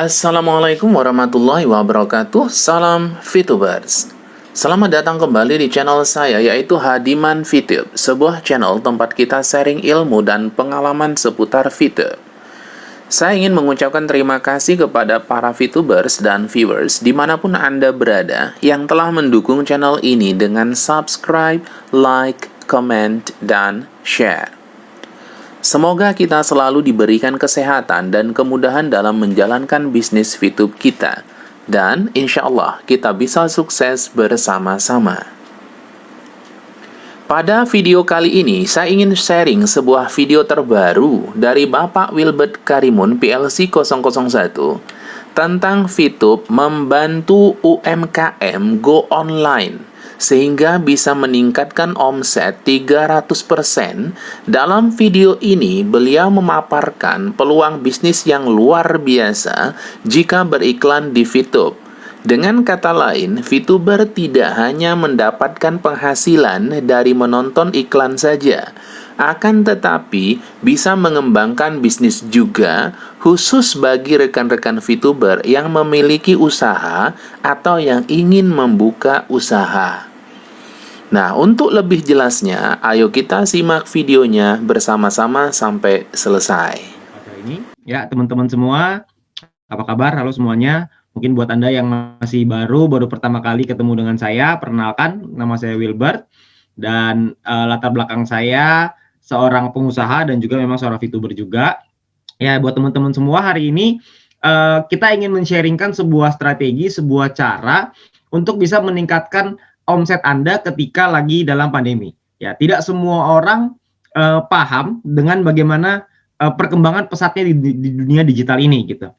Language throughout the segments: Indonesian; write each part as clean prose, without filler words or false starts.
Assalamualaikum warahmatullahi wabarakatuh. Salam Fitubers. Selamat datang kembali di channel saya, yaitu Hadiman Fitub, sebuah channel tempat kita sharing ilmu dan pengalaman seputar Fitub. Saya ingin mengucapkan terima kasih kepada para Fitubers dan viewers dimanapun Anda berada yang telah mendukung channel ini dengan subscribe, like, comment, dan share. Semoga kita selalu diberikan kesehatan dan kemudahan dalam menjalankan bisnis Fitub kita. Dan insya Allah kita bisa sukses bersama-sama. Pada video kali ini, saya ingin sharing sebuah video terbaru dari Bapak Wilbert Karimun PLC 001 tentang Fitub membantu UMKM go online sehingga bisa meningkatkan omset 300%. Dalam video ini, beliau memaparkan peluang bisnis yang luar biasa jika beriklan di Fitub. Dengan kata lain, Fituber tidak hanya mendapatkan penghasilan dari menonton iklan saja, akan tetapi bisa mengembangkan bisnis juga, khusus bagi rekan-rekan Fituber yang memiliki usaha atau yang ingin membuka usaha. Nah, untuk lebih jelasnya, ayo kita simak videonya bersama-sama sampai selesai. Ini ya teman-teman semua, apa kabar? Halo semuanya. Mungkin buat Anda yang masih baru pertama kali ketemu dengan saya, perkenalkan, nama saya Wilbert dan latar belakang saya seorang pengusaha dan juga memang seorang Fituber juga. Ya, buat teman-teman semua, hari ini kita ingin men-sharingkan sebuah strategi, sebuah cara untuk bisa meningkatkan omset Anda ketika lagi dalam pandemi. Ya, tidak semua orang paham dengan bagaimana perkembangan pesatnya di dunia digital ini gitu.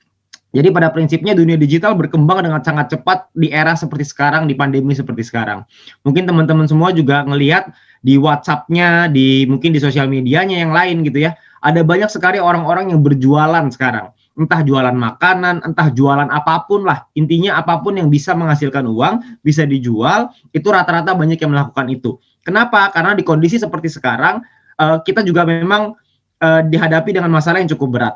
Jadi pada prinsipnya dunia digital berkembang dengan sangat cepat di era seperti sekarang, di pandemi seperti sekarang. Mungkin teman-teman semua juga ngelihat di WhatsApp-nya, mungkin di sosial medianya yang lain gitu ya. Ada banyak sekali orang-orang yang berjualan sekarang. Entah jualan makanan, entah jualan apapun lah. Intinya apapun yang bisa menghasilkan uang, bisa dijual, itu rata-rata banyak yang melakukan itu. Kenapa? Karena di kondisi seperti sekarang, kita juga memang dihadapi dengan masalah yang cukup berat.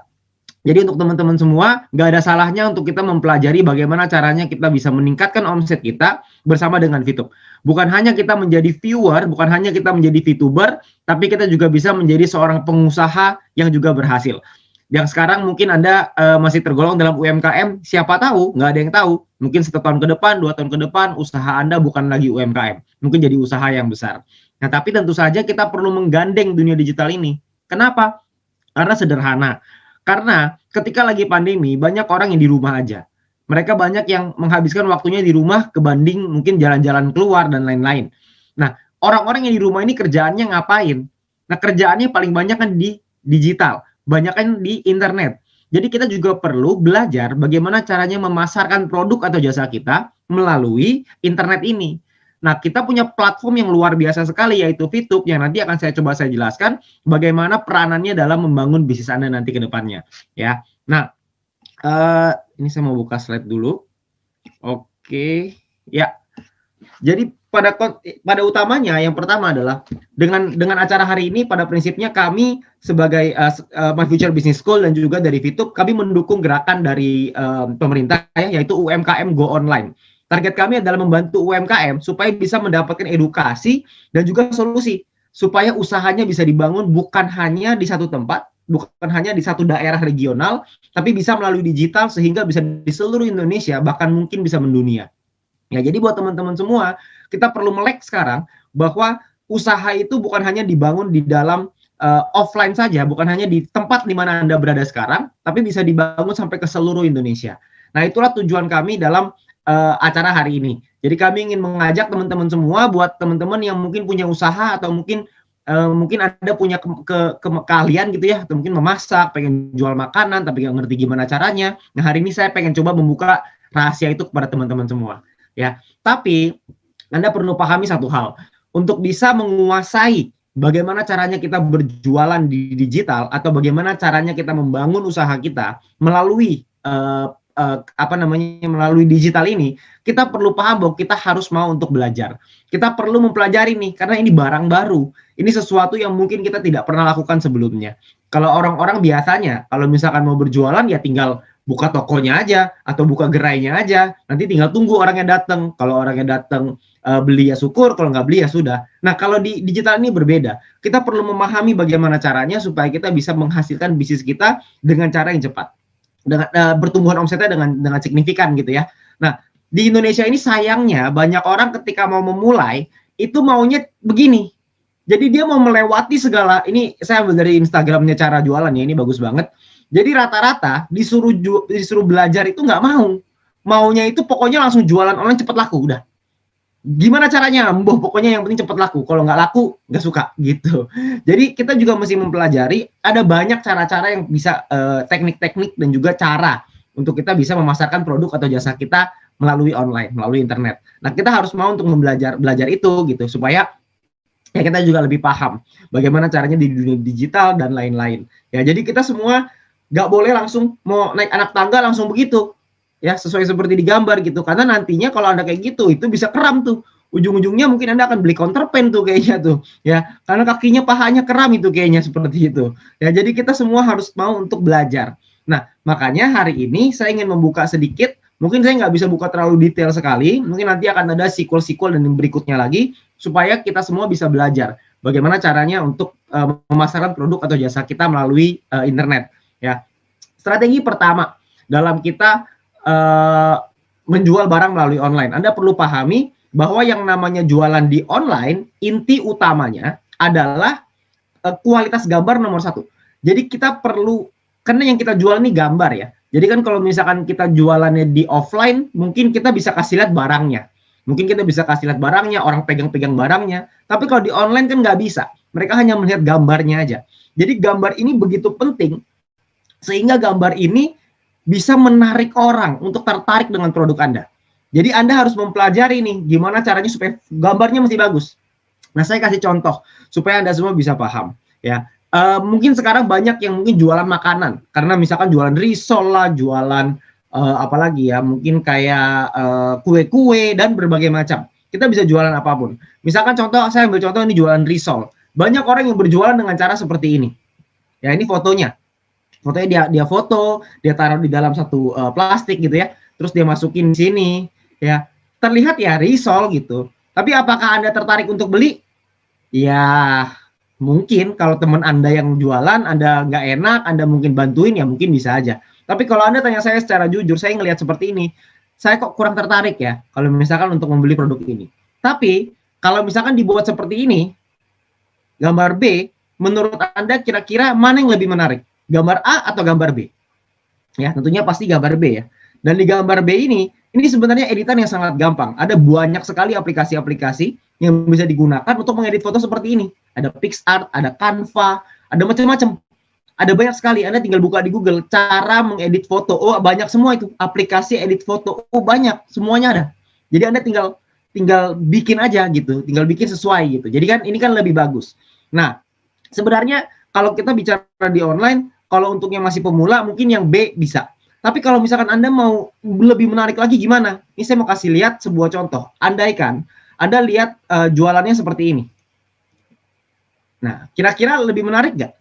Jadi untuk teman-teman semua, nggak ada salahnya untuk kita mempelajari bagaimana caranya kita bisa meningkatkan omset kita bersama dengan Fitub. Bukan hanya kita menjadi viewer, bukan hanya kita menjadi Fituber, tapi kita juga bisa menjadi seorang pengusaha yang juga berhasil. Yang sekarang mungkin Anda masih tergolong dalam UMKM, siapa tahu, nggak ada yang tahu. Mungkin 1 tahun ke depan, 2 tahun ke depan, usaha Anda bukan lagi UMKM. Mungkin jadi usaha yang besar. Nah, tapi tentu saja kita perlu menggandeng dunia digital ini. Kenapa? Karena sederhana. Karena ketika lagi pandemi, banyak orang yang di rumah aja. Mereka banyak yang menghabiskan waktunya di rumah kebanding mungkin jalan-jalan keluar dan lain-lain. Nah, orang-orang yang di rumah ini kerjaannya ngapain? Nah, kerjaannya paling banyak kan di digital. Banyak kan di internet. Jadi kita juga perlu belajar bagaimana caranya memasarkan produk atau jasa kita melalui internet ini. Nah, kita punya platform yang luar biasa sekali, yaitu Fitub, yang nanti akan saya jelaskan bagaimana peranannya dalam membangun bisnis Anda nanti ke depannya. Ya. Nah, ini saya mau buka slide dulu. Oke, ya. Jadi pada utamanya yang pertama adalah dengan acara hari ini, pada prinsipnya kami sebagai My Future Business School dan juga dari Fitub, kami mendukung gerakan dari pemerintah ya, yaitu UMKM Go Online. Target kami adalah membantu UMKM supaya bisa mendapatkan edukasi dan juga solusi supaya usahanya bisa dibangun bukan hanya di satu tempat, bukan hanya di satu daerah regional, tapi bisa melalui digital sehingga bisa di seluruh Indonesia, bahkan mungkin bisa mendunia. Ya, jadi buat teman-teman semua, kita perlu melek sekarang bahwa usaha itu bukan hanya dibangun di dalam offline saja, bukan hanya di tempat di mana Anda berada sekarang, tapi bisa dibangun sampai ke seluruh Indonesia. Nah, itulah tujuan kami dalam acara hari ini. Jadi kami ingin mengajak teman-teman semua, buat teman-teman yang mungkin punya usaha atau mungkin Anda punya keahlian gitu ya, atau mungkin memasak, pengen jual makanan tapi nggak ngerti gimana caranya. Nah, hari ini saya pengen coba membuka rahasia itu kepada teman-teman semua. Ya, tapi Anda perlu pahami satu hal. Untuk bisa menguasai bagaimana caranya kita berjualan di digital atau bagaimana caranya kita membangun usaha kita melalui melalui digital ini, kita perlu paham bahwa kita harus mau untuk belajar. Kita perlu mempelajari nih, karena ini barang baru. Ini sesuatu yang mungkin kita tidak pernah lakukan sebelumnya. Kalau orang-orang biasanya, kalau misalkan mau berjualan ya tinggal buka tokonya aja atau buka gerainya aja, nanti tinggal tunggu orangnya datang. Kalau orangnya datang beli ya syukur, kalau nggak beli ya sudah. Nah, kalau di digital ini berbeda. Kita perlu memahami bagaimana caranya supaya kita bisa menghasilkan bisnis kita dengan cara yang cepat, dengan pertumbuhan omsetnya dengan signifikan gitu ya. Nah, di Indonesia ini sayangnya banyak orang ketika mau memulai itu maunya begini. Jadi dia mau melewati segala, ini saya ambil dari Instagramnya cara jualan ya, ini bagus banget. Jadi rata-rata disuruh belajar itu nggak mau. Maunya itu pokoknya langsung jualan online cepat laku, udah. Gimana caranya? Pokoknya yang penting cepat laku. Kalau nggak laku, nggak suka gitu. Jadi kita juga mesti mempelajari, ada banyak cara-cara yang bisa teknik-teknik dan juga cara untuk kita bisa memasarkan produk atau jasa kita melalui online, melalui internet. Nah, kita harus mau untuk belajar itu gitu supaya ya kita juga lebih paham bagaimana caranya di dunia digital dan lain-lain. Ya, jadi kita semua nggak boleh langsung mau naik anak tangga langsung begitu. Ya, sesuai seperti di gambar gitu. Karena nantinya kalau Anda kayak gitu, itu bisa kram tuh. Ujung-ujungnya mungkin Anda akan beli counterpane tuh kayaknya tuh. Ya, karena kakinya pahanya kram itu kayaknya seperti itu. Ya, jadi kita semua harus mau untuk belajar. Nah, makanya hari ini saya ingin membuka sedikit. Mungkin saya nggak bisa buka terlalu detail sekali. Mungkin nanti akan ada sequel-sequel dan yang berikutnya lagi supaya kita semua bisa belajar bagaimana caranya untuk memasarkan produk atau jasa kita melalui internet. Ya, strategi pertama dalam kita menjual barang melalui online, Anda perlu pahami bahwa yang namanya jualan di online inti utamanya adalah kualitas gambar nomor satu. Jadi kita perlu, karena yang kita jual ini gambar ya. Jadi kan kalau misalkan kita jualannya di offline, mungkin kita bisa kasih lihat barangnya. Mungkin kita bisa kasih lihat barangnya, orang pegang-pegang barangnya. Tapi kalau di online kan nggak bisa. Mereka hanya melihat gambarnya aja. Jadi gambar ini begitu penting, sehingga gambar ini bisa menarik orang untuk tertarik dengan produk Anda. Jadi Anda harus mempelajari nih, gimana caranya supaya gambarnya mesti bagus. Nah, saya kasih contoh, supaya Anda semua bisa paham. Ya, mungkin sekarang banyak yang mungkin jualan makanan. Karena misalkan jualan risol lah, jualan apalagi ya, mungkin kayak kue-kue dan berbagai macam. Kita bisa jualan apapun. Misalkan contoh, saya ambil contoh ini jualan risol. Banyak orang yang berjualan dengan cara seperti ini. Ya, ini fotonya. Fotonya dia foto, dia taruh di dalam satu plastik gitu ya. Terus dia masukin di sini, ya. Terlihat ya risol gitu. Tapi apakah Anda tertarik untuk beli? Ya, mungkin kalau teman Anda yang jualan, Anda nggak enak, Anda mungkin bantuin, ya mungkin bisa aja. Tapi kalau Anda tanya saya secara jujur, saya ngelihat seperti ini, saya kok kurang tertarik ya, kalau misalkan untuk membeli produk ini. Tapi, kalau misalkan dibuat seperti ini, gambar B, menurut Anda kira-kira mana yang lebih menarik? Gambar A atau gambar B? Ya, tentunya pasti gambar B ya. Dan di gambar B ini sebenarnya editan yang sangat gampang. Ada banyak sekali aplikasi-aplikasi yang bisa digunakan untuk mengedit foto seperti ini. Ada PixArt, ada Canva, ada macam-macam. Ada banyak sekali. Anda tinggal buka di Google cara mengedit foto. Oh, banyak semua itu. Aplikasi edit foto. Oh, banyak. Semuanya ada. Jadi Anda tinggal bikin aja gitu. Tinggal bikin sesuai gitu. Jadi kan ini kan lebih bagus. Nah, sebenarnya kalau kita bicara di online, kalau untuk yang masih pemula mungkin yang B bisa. Tapi kalau misalkan Anda mau lebih menarik lagi gimana? Ini saya mau kasih lihat sebuah contoh. Andaikan Anda lihat jualannya seperti ini. Nah, kira-kira lebih menarik nggak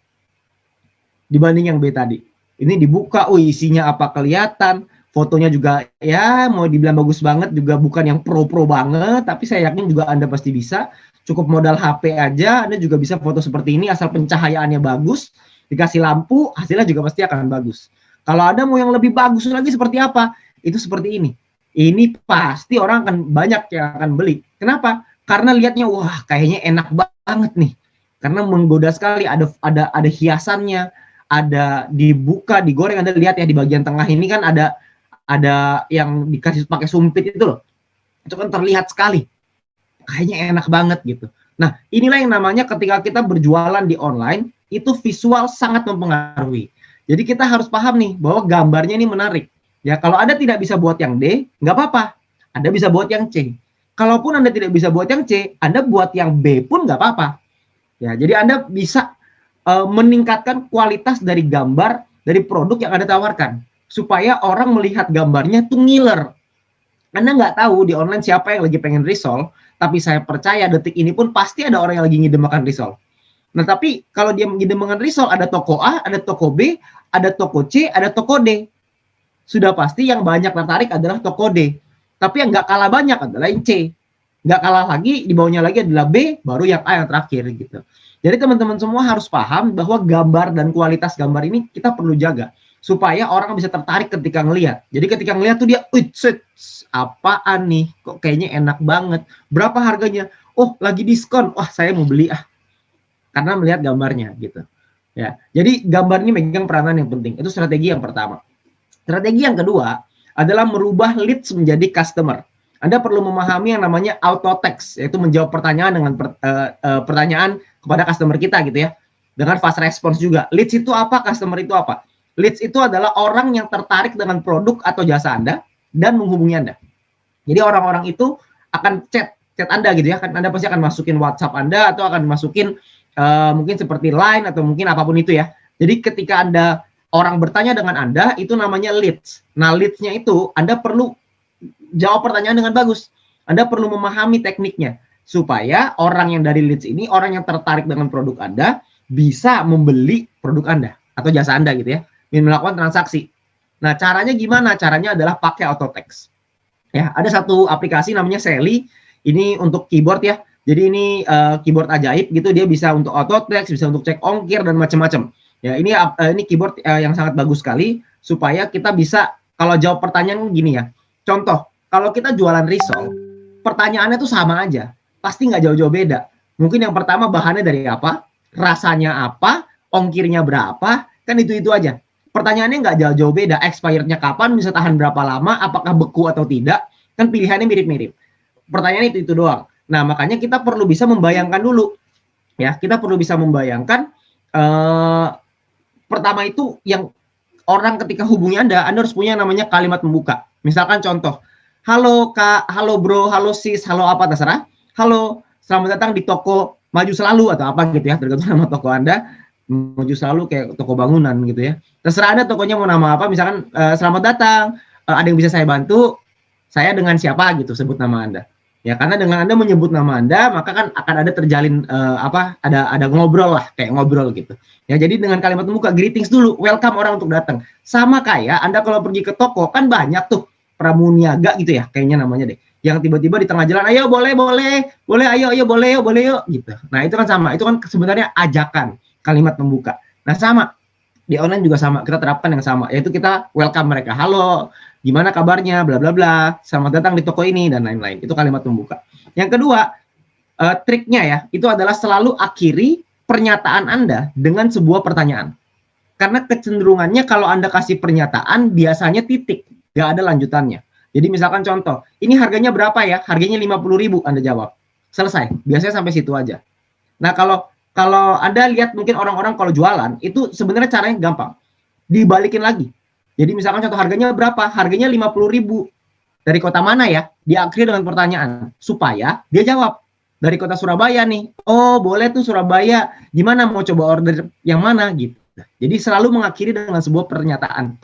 dibanding yang B tadi? Ini dibuka, isinya apa kelihatan, fotonya juga ya mau dibilang bagus banget, juga bukan yang pro-pro banget, tapi saya yakin juga Anda pasti bisa. Cukup modal HP aja, Anda juga bisa foto seperti ini asal pencahayaannya bagus, dikasih lampu, hasilnya juga pasti akan bagus. Kalau Anda mau yang lebih bagus lagi seperti apa? Itu seperti ini. Ini pasti orang akan banyak yang akan beli. Kenapa? Karena lihatnya, wah kayaknya enak banget nih. Karena menggoda sekali, ada hiasannya, ada dibuka, digoreng. Anda lihat ya di bagian tengah ini kan ada yang dikasih pakai sumpit itu loh. Itu kan terlihat sekali. Kayaknya enak banget gitu. Nah, inilah yang namanya ketika kita berjualan di online, itu visual sangat mempengaruhi. Jadi kita harus paham nih bahwa gambarnya ini menarik. Ya, kalau Anda tidak bisa buat yang D, nggak apa-apa. Anda bisa buat yang C. Kalaupun Anda tidak bisa buat yang C, Anda buat yang B pun nggak apa-apa. Ya, jadi Anda bisa meningkatkan kualitas dari gambar, dari produk yang Anda tawarkan. Supaya orang melihat gambarnya tuh ngiler. Anda nggak tahu di online siapa yang lagi pengen risol, tapi saya percaya detik ini pun pasti ada orang yang lagi ngidam makan risol. Nah, tapi kalau dia ngidam makan risol, ada toko A, ada toko B, ada toko C, ada toko D. sudah pasti yang banyak tertarik adalah toko D. Tapi yang nggak kalah banyak adalah yang C. Nggak kalah lagi, di bawahnya lagi adalah B, baru yang A yang terakhir gitu. Jadi teman-teman semua harus paham bahwa gambar dan kualitas gambar ini kita perlu jaga supaya orang bisa tertarik ketika ngelihat. Jadi ketika ngelihat tuh dia, apaan nih? Kok kayaknya enak banget. Berapa harganya? Oh, lagi diskon. Wah, saya mau beli ah. Karena melihat gambarnya gitu. Ya. Jadi gambar ini megang peranan yang penting. Itu strategi yang pertama. Strategi yang kedua adalah merubah leads menjadi customer. Anda perlu memahami yang namanya auto text, yaitu menjawab pertanyaan dengan pertanyaan kepada customer kita gitu ya. Dengan fast response juga. Leads itu apa? Customer itu apa? Leads itu adalah orang yang tertarik dengan produk atau jasa Anda dan menghubungi Anda. Jadi orang-orang itu akan chat Anda gitu ya. Kan Anda pasti akan masukin WhatsApp Anda atau akan masukin mungkin seperti Line atau mungkin apapun itu ya. Jadi ketika orang bertanya dengan Anda, itu namanya leads. Nah, leads-nya itu Anda perlu jawab pertanyaan dengan bagus. Anda perlu memahami tekniknya supaya orang yang dari leads ini, orang yang tertarik dengan produk Anda bisa membeli produk Anda atau jasa Anda gitu ya, melakukan transaksi. Nah, caranya gimana? Caranya adalah pakai auto text. Ya, ada satu aplikasi namanya Sally. Ini untuk keyboard ya. Jadi ini keyboard ajaib gitu, dia bisa untuk auto text, bisa untuk cek ongkir dan macam-macam. Ya, ini keyboard yang sangat bagus sekali supaya kita bisa kalau jawab pertanyaan gini ya. Contoh, kalau kita jualan risol, pertanyaannya tuh sama aja. Pasti nggak jauh-jauh beda. Mungkin yang pertama bahannya dari apa, rasanya apa, ongkirnya berapa, kan itu-itu aja. Pertanyaannya nggak jauh-jauh beda. Expirednya kapan, bisa tahan berapa lama, apakah beku atau tidak, kan pilihannya mirip-mirip. Pertanyaannya itu doang. Nah, makanya kita perlu bisa membayangkan dulu. Ya, kita perlu bisa membayangkan pertama itu yang orang ketika hubungi Anda harus punya namanya kalimat pembuka. Misalkan contoh, halo Kak, halo Bro, halo Sis, halo apa terserah. Halo, selamat datang di toko Maju Selalu atau apa gitu ya, tergantung nama toko Anda. Maju Selalu kayak toko bangunan gitu ya. Terserah Anda tokonya mau nama apa, misalkan selamat datang, ada yang bisa saya bantu, saya dengan siapa gitu, sebut nama Anda. Ya, karena dengan Anda menyebut nama Anda, maka kan akan ada terjalin ada ngobrol lah, kayak ngobrol gitu. Ya, jadi dengan kalimat pembuka, greetings dulu, welcome orang untuk datang. Sama kayak Anda kalau pergi ke toko, kan banyak tuh pramuniaga gitu ya, kayaknya namanya deh. Yang tiba-tiba di tengah jalan, ayo boleh, ayo boleh yuk gitu. Nah, itu kan sama, itu kan sebenarnya ajakan kalimat pembuka. Nah, sama. Di online juga sama, kita terapkan yang sama, yaitu kita welcome mereka. Halo, gimana kabarnya, bla bla bla, selamat datang di toko ini, dan lain-lain. Itu kalimat pembuka. Yang kedua, triknya ya, itu adalah selalu akhiri pernyataan Anda dengan sebuah pertanyaan. Karena kecenderungannya kalau Anda kasih pernyataan, biasanya titik, nggak ada lanjutannya. Jadi misalkan contoh, ini harganya berapa ya? Harganya 50.000, Anda jawab. Selesai, biasanya sampai situ aja. Nah, kalau Anda lihat mungkin orang-orang kalau jualan, itu sebenarnya caranya gampang. Dibalikin lagi. Jadi misalkan contoh harganya berapa? Harganya 50.000. Dari kota mana ya? Diakhiri dengan pertanyaan. Supaya dia jawab. Dari kota Surabaya nih. Oh, boleh tuh Surabaya. Gimana mau coba order yang mana? Gitu. Jadi selalu mengakhiri dengan sebuah pertanyaan.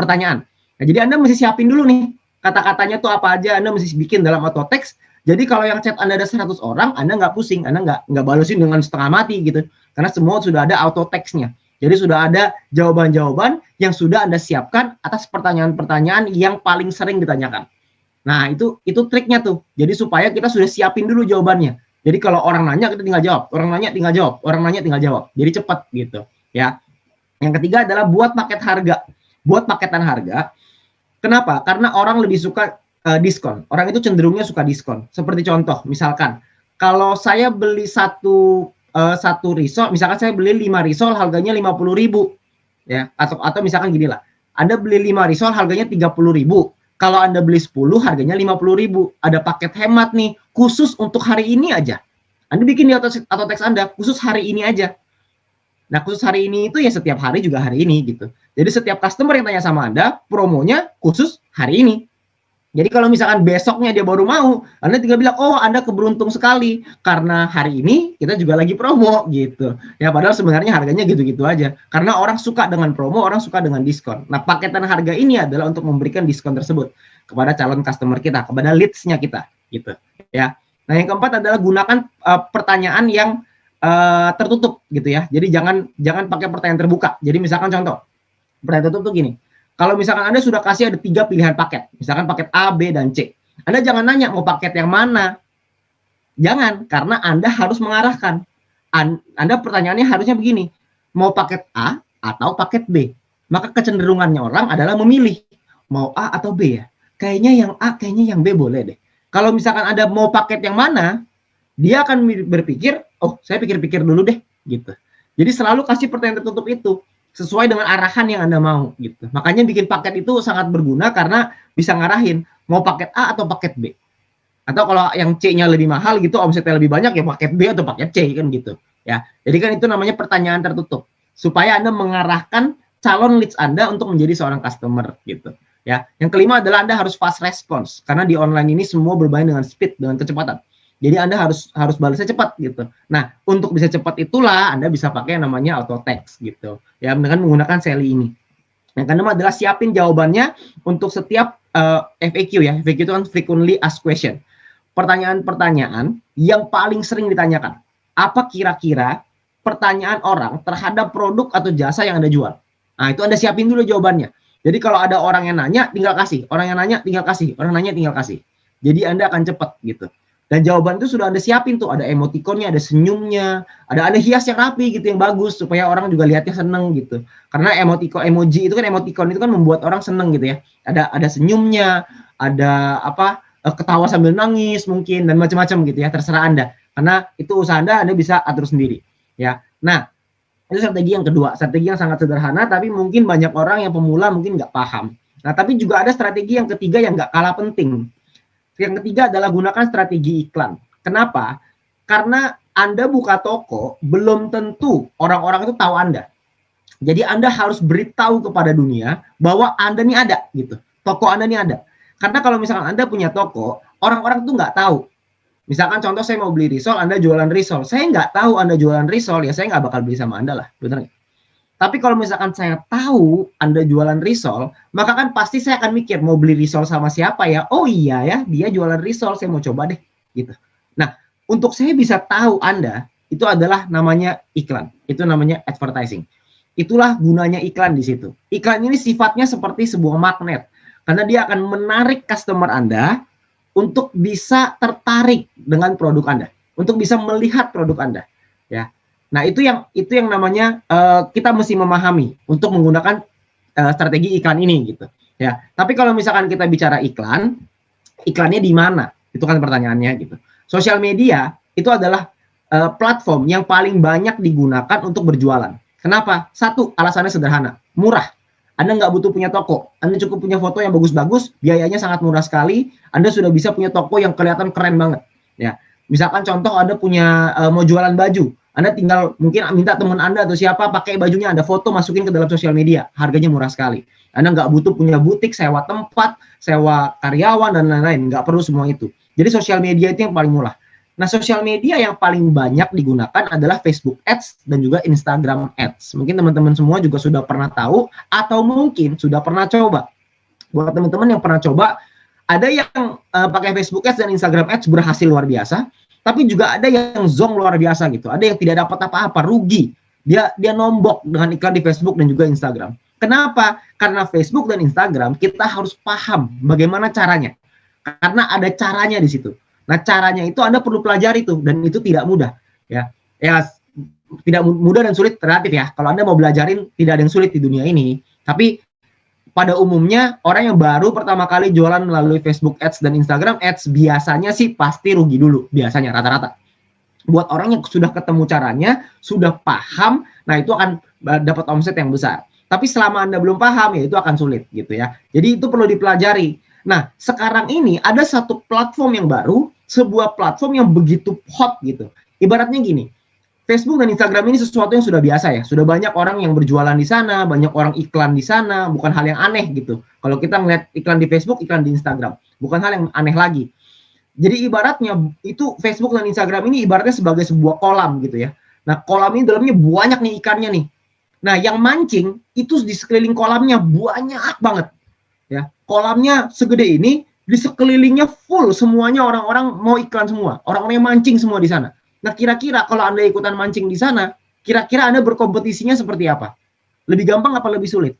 Nah, jadi Anda mesti siapin dulu nih. Kata-katanya tuh apa aja. Anda mesti bikin dalam auto text. Jadi kalau yang chat Anda ada 100 orang, Anda nggak pusing. Anda nggak balesin dengan setengah mati gitu. Karena semua sudah ada auto text-nya. Jadi sudah ada jawaban-jawaban yang sudah Anda siapkan atas pertanyaan-pertanyaan yang paling sering ditanyakan. Nah, itu triknya tuh. Jadi supaya kita sudah siapin dulu jawabannya. Jadi kalau orang nanya, kita tinggal jawab. Orang nanya, tinggal jawab. Orang nanya, tinggal jawab. Jadi cepat gitu. Ya. Yang ketiga adalah buat paket harga. Buat paketan harga. Kenapa? Karena orang lebih suka diskon. Orang itu cenderungnya suka diskon. Seperti contoh, misalkan, kalau saya beli satu risol, misalkan saya beli 5 risol harganya 50.000, ya, atau misalkan gini lah, Anda beli 5 risol harganya 30.000, kalau Anda beli 10 harganya 50.000, ada paket hemat nih, khusus untuk hari ini aja. Anda bikin di auto text Anda, khusus hari ini aja. Nah, khusus hari ini itu ya setiap hari juga hari ini gitu. Jadi setiap customer yang tanya sama Anda, promonya khusus hari ini. Jadi kalau misalkan besoknya dia baru mau, Anda tinggal bilang, oh Anda keberuntung sekali, karena hari ini kita juga lagi promo, gitu. Ya padahal sebenarnya harganya gitu-gitu aja. Karena orang suka dengan promo, orang suka dengan diskon. Nah, paketan harga ini adalah untuk memberikan diskon tersebut kepada calon customer kita, kepada leads-nya kita, gitu. Ya. Nah, yang keempat adalah gunakan pertanyaan yang tertutup, gitu ya. Jadi jangan pakai pertanyaan terbuka. Jadi misalkan contoh, pertanyaan tertutup tuh gini, Kalau misalkan Anda sudah kasih ada 3 pilihan paket, misalkan paket A, B, dan C. Anda jangan nanya mau paket yang mana. Jangan, karena Anda harus mengarahkan. Anda pertanyaannya harusnya begini, mau paket A atau paket B? Maka kecenderungannya orang adalah memilih, mau A atau B ya? Kayaknya yang A, kayaknya yang B boleh deh. Kalau misalkan Anda mau paket yang mana, dia akan berpikir, oh saya pikir-pikir dulu deh, gitu. Jadi selalu kasih pertanyaan tertutup itu, sesuai dengan arahan yang Anda mau, gitu. Makanya bikin paket itu sangat berguna karena bisa ngarahin, mau paket A atau paket B. Atau kalau yang C-nya lebih mahal gitu, omsetnya lebih banyak, ya paket B atau paket C kan gitu. Ya, jadi kan itu namanya pertanyaan tertutup. Supaya Anda mengarahkan calon leads Anda untuk menjadi seorang customer gitu. Ya, yang kelima adalah Anda harus fast response karena di online ini semua bermain dengan speed, dengan kecepatan. Jadi Anda harus balasnya cepat gitu. Nah, untuk bisa cepat itulah Anda bisa pakai yang namanya auto text gitu. Ya, dengan menggunakan Sally ini. Yang kedua adalah siapin jawabannya untuk setiap FAQ ya. FAQ itu kan frequently asked question. Pertanyaan-pertanyaan yang paling sering ditanyakan. Apa kira-kira pertanyaan orang terhadap produk atau jasa yang Anda jual? Nah, itu Anda siapin dulu jawabannya. Jadi kalau ada orang yang nanya, tinggal kasih. Orang yang nanya, tinggal kasih. Orang nanya, tinggal kasih. Jadi Anda akan cepat gitu. Dan jawaban itu sudah Anda siapin tuh. Ada emotikonnya, ada senyumnya, ada hias yang rapi gitu, yang bagus. Supaya orang juga lihatnya seneng gitu. Karena emoji itu kan, emotikon itu kan membuat orang seneng gitu ya. Ada senyumnya, ada apa, ketawa sambil nangis mungkin, dan macam-macam gitu ya, terserah Anda. Karena itu usaha Anda bisa atur sendiri. Ya, nah itu strategi yang kedua, strategi yang sangat sederhana, tapi mungkin banyak orang yang pemula mungkin nggak paham. Nah, tapi juga ada strategi yang ketiga yang nggak kalah penting. Yang ketiga adalah gunakan strategi iklan. Kenapa? Karena Anda buka toko, belum tentu orang-orang itu tahu Anda. Jadi Anda harus beritahu kepada dunia bahwa Anda ini ada gitu. Toko Anda ini ada. Karena kalau misalkan Anda punya toko, orang-orang tuh nggak tahu. Misalkan contoh saya mau beli risol, Anda jualan risol. Saya nggak tahu Anda jualan risol, ya saya nggak bakal beli sama Anda lah. Bener nggak? Tapi kalau misalkan saya tahu Anda jualan risol, maka kan pasti saya akan mikir, mau beli risol sama siapa ya? Oh iya ya, dia jualan risol, saya mau coba deh. Gitu. Nah, untuk saya bisa tahu Anda, itu adalah namanya iklan. Itu namanya advertising. Itulah gunanya iklan di situ. Iklan ini sifatnya seperti sebuah magnet. Karena dia akan menarik customer Anda untuk bisa tertarik dengan produk Anda, untuk bisa melihat produk Anda, ya. Nah, itu yang namanya kita mesti memahami untuk menggunakan strategi iklan ini gitu, ya. Tapi kalau misalkan kita bicara iklannya di mana? Itu kan pertanyaannya gitu. Sosial media itu adalah platform yang paling banyak digunakan untuk berjualan. Kenapa? Satu, alasannya sederhana, murah. Anda nggak butuh punya toko, Anda cukup punya foto yang bagus-bagus, biayanya sangat murah sekali, Anda sudah bisa punya toko yang kelihatan keren banget. Ya, misalkan contoh Anda punya mau jualan baju, Anda tinggal mungkin minta teman Anda atau siapa pakai bajunya, Anda foto masukin ke dalam sosial media, harganya murah sekali. Anda nggak butuh punya butik, sewa tempat, sewa karyawan dan lain-lain, nggak perlu semua itu. Jadi sosial media itu yang paling murah. Nah, sosial media yang paling banyak digunakan adalah Facebook Ads dan juga Instagram Ads. Mungkin teman-teman semua juga sudah pernah tahu atau mungkin sudah pernah coba. Buat teman-teman yang pernah coba, ada yang pakai Facebook Ads dan Instagram Ads berhasil luar biasa, tapi juga ada yang zonk luar biasa gitu. Ada yang tidak dapat apa-apa, rugi. Dia nombok dengan iklan di Facebook dan juga Instagram. Kenapa? Karena Facebook dan Instagram kita harus paham bagaimana caranya. Karena ada caranya di situ. Nah, caranya itu Anda perlu pelajari tuh, dan itu tidak mudah, ya. Ya, tidak mudah dan sulit relatif ya. Kalau Anda mau belajarin, tidak ada yang sulit di dunia ini. Tapi pada umumnya orang yang baru pertama kali jualan melalui Facebook Ads dan Instagram Ads biasanya sih pasti rugi dulu, biasanya rata-rata. Buat orang yang sudah ketemu caranya, sudah paham, nah itu akan dapat omset yang besar. Tapi selama Anda belum paham, ya itu akan sulit gitu ya. Jadi itu perlu dipelajari. Nah, sekarang ini ada satu platform yang baru, sebuah platform yang begitu hot gitu. Ibaratnya gini, Facebook dan Instagram ini sesuatu yang sudah biasa ya. Sudah banyak orang yang berjualan di sana, banyak orang iklan di sana, bukan hal yang aneh gitu. Kalau kita ngeliat iklan di Facebook, iklan di Instagram, bukan hal yang aneh lagi. Jadi ibaratnya itu Facebook dan Instagram ini ibaratnya sebagai sebuah kolam gitu ya. Nah, kolam ini dalamnya banyak nih ikannya nih. Nah, yang mancing itu di sekeliling kolamnya banyak banget. Ya, kolamnya segede ini, di sekelilingnya full semuanya orang-orang mau iklan semua, orang-orang yang mancing semua di sana. Nah, kira-kira kalau Anda ikutan mancing di sana, kira-kira Anda berkompetisinya seperti apa? Lebih gampang apa lebih sulit?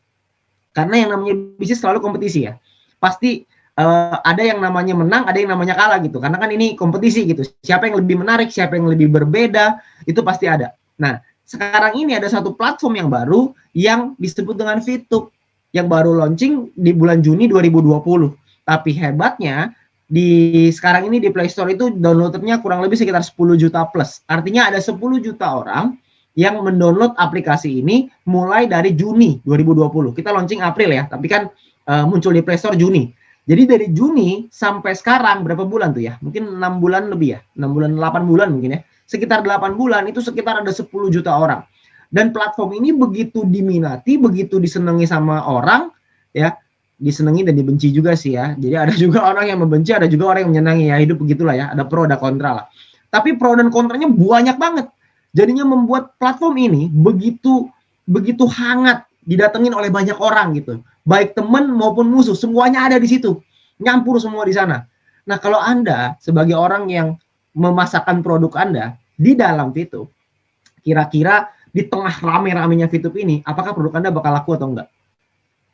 Karena yang namanya bisnis selalu kompetisi ya. Pasti ada yang namanya menang, ada yang namanya kalah gitu. Karena kan ini kompetisi gitu. Siapa yang lebih menarik, siapa yang lebih berbeda, itu pasti ada. Nah, sekarang ini ada satu platform yang baru yang disebut dengan VTube yang baru launching di bulan Juni 2020. Tapi hebatnya sekarang ini di Play Store itu downloadernya kurang lebih sekitar 10 juta plus. Artinya ada 10 juta orang yang mendownload aplikasi ini mulai dari Juni 2020. Kita launching April ya, tapi kan muncul di Play Store Juni. Jadi dari Juni sampai sekarang berapa bulan tuh ya? Mungkin 6 bulan lebih ya. 6 bulan, 8 bulan mungkin ya. Sekitar 8 bulan itu sekitar ada 10 juta orang. Dan platform ini begitu diminati, begitu disenangi sama orang ya. Disenangi dan dibenci juga sih ya. Jadi ada juga orang yang membenci, ada juga orang yang menyenangi ya. Hidup begitulah ya. Ada pro, ada kontra lah. Tapi pro dan kontranya banyak banget. Jadinya membuat platform ini begitu hangat didatengin oleh banyak orang gitu. Baik teman maupun musuh, semuanya ada di situ. Nyampur semua di sana. Nah, kalau Anda sebagai orang yang memasarkan produk Anda di dalam VTube, kira-kira di tengah rame-ramenya VTube ini, apakah produk Anda bakal laku atau enggak?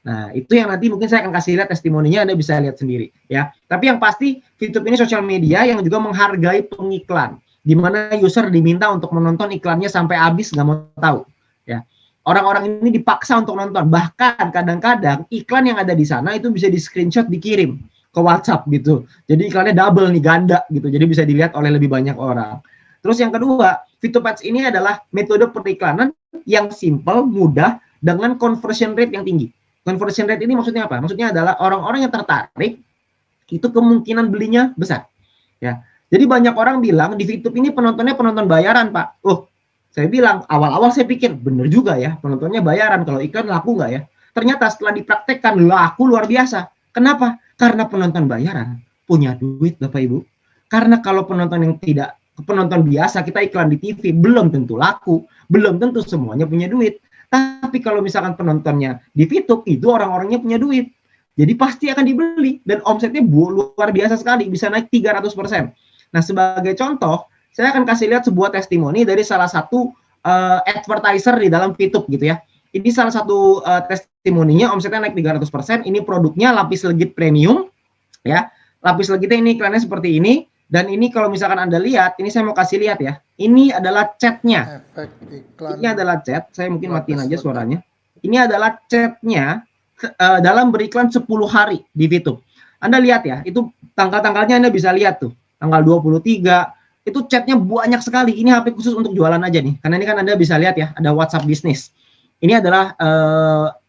Nah, itu yang nanti mungkin saya akan kasih lihat testimoninya, Anda bisa lihat sendiri ya. Tapi yang pasti VTube ini sosial media yang juga menghargai pengiklan, di mana user diminta untuk menonton iklannya sampai habis, nggak mau tahu ya. Orang-orang ini dipaksa untuk nonton, bahkan kadang-kadang iklan yang ada di sana itu bisa di screenshot dikirim ke WhatsApp gitu. Jadi iklannya double nih, ganda gitu. Jadi bisa dilihat oleh lebih banyak orang. Terus yang kedua, VTube Ads ini adalah metode periklanan yang simple, mudah, dengan conversion rate yang tinggi. Conversion rate ini maksudnya apa? Maksudnya adalah orang-orang yang tertarik itu kemungkinan belinya besar. Ya. Jadi banyak orang bilang di VTube ini penontonnya penonton bayaran, Pak. Saya bilang, awal-awal saya pikir, bener juga ya, penontonnya bayaran, kalau iklan laku nggak ya? Ternyata setelah dipraktekkan, laku luar biasa. Kenapa? Karena penonton bayaran punya duit, Bapak Ibu. Karena kalau penonton yang tidak, penonton biasa, kita iklan di TV, belum tentu laku, belum tentu semuanya punya duit. Tapi kalau misalkan penontonnya di VTube, itu orang-orangnya punya duit. Jadi pasti akan dibeli, dan omsetnya luar biasa sekali, bisa naik 300%. Nah, sebagai contoh, saya akan kasih lihat sebuah testimoni dari salah satu advertiser di dalam VTube gitu ya. Ini salah satu testimoninya, omsetnya naik 300%. Ini produknya lapis legit premium ya. Lapis legitnya ini iklannya seperti ini. Dan ini kalau misalkan Anda lihat, ini saya mau kasih lihat ya. Ini adalah chatnya. Ini adalah chat. Saya mungkin matiin aja suaranya. Ini adalah chatnya dalam beriklan 10 hari di VTube. Anda lihat ya, itu tanggal-tanggalnya Anda bisa lihat tuh. Tanggal 23, itu chatnya banyak sekali. Ini HP khusus untuk jualan aja nih. Karena ini kan Anda bisa lihat ya, ada WhatsApp bisnis. Ini adalah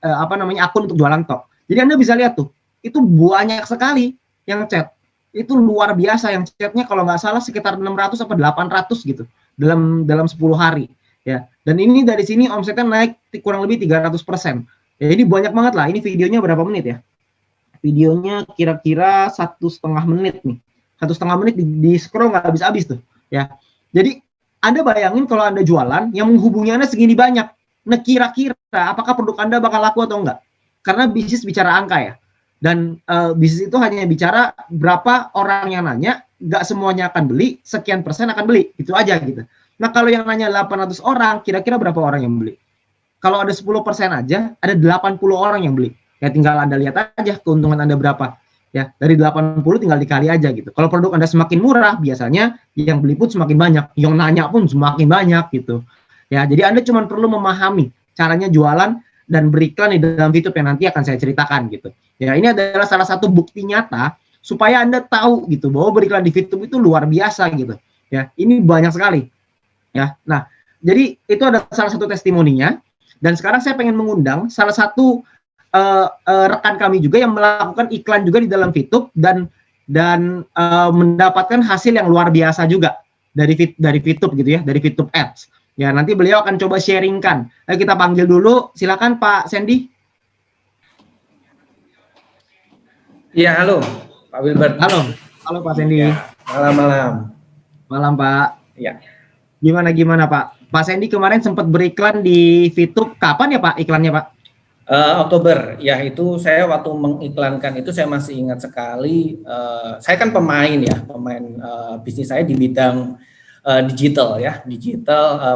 akun untuk jualan tok. Jadi Anda bisa lihat tuh, itu banyak sekali yang chat. Itu luar biasa yang chatnya kalau nggak salah sekitar 600 atau 800 gitu dalam 10 hari ya. Dan ini dari sini omsetnya naik kurang lebih 300%. Ya, ini banyak banget lah. Ini videonya berapa menit ya? Videonya kira-kira 1,5 menit nih. 1,5 menit di scroll nggak habis-habis tuh ya. Jadi Anda bayangin kalau Anda jualan yang menghubungi Anda segini banyak. Nah, kira-kira apakah produk Anda bakal laku atau enggak? Karena bisnis bicara angka ya. Dan bisnis itu hanya bicara berapa orang yang nanya, nggak semuanya akan beli, sekian persen akan beli, itu aja gitu. Nah, kalau yang nanya 800 orang, kira-kira berapa orang yang beli? Kalau ada 10% aja, ada 80 orang yang beli. Ya tinggal Anda lihat aja keuntungan Anda berapa. Ya, dari 80 tinggal dikali aja gitu. Kalau produk Anda semakin murah, biasanya yang beli pun semakin banyak, yang nanya pun semakin banyak gitu. Ya, jadi Anda cuma perlu memahami caranya jualan dan beriklan di dalam VTube yang nanti akan saya ceritakan gitu. Ya, ini adalah salah satu bukti nyata supaya Anda tahu gitu bahwa beriklan di VTube itu luar biasa gitu. Ya, ini banyak sekali. Ya. Nah, jadi itu ada salah satu testimoninya dan sekarang saya pengen mengundang salah satu rekan kami juga yang melakukan iklan juga di dalam VTube dan mendapatkan hasil yang luar biasa juga dari VTube gitu ya, dari VTube Ads. Ya, nanti beliau akan coba sharingkan. Ayo kita panggil dulu, silakan Pak Sandy. Iya, halo Pak Wilbert. Halo Pak Sandy. Ya, malam. Malam Pak. Ya. Gimana Pak? Pak Sandy kemarin sempat beriklan di VTube. Kapan ya Pak iklannya Pak? Oktober. Ya, itu saya waktu mengiklankan itu saya masih ingat sekali. Saya kan pemain bisnis saya di bidang digital ya,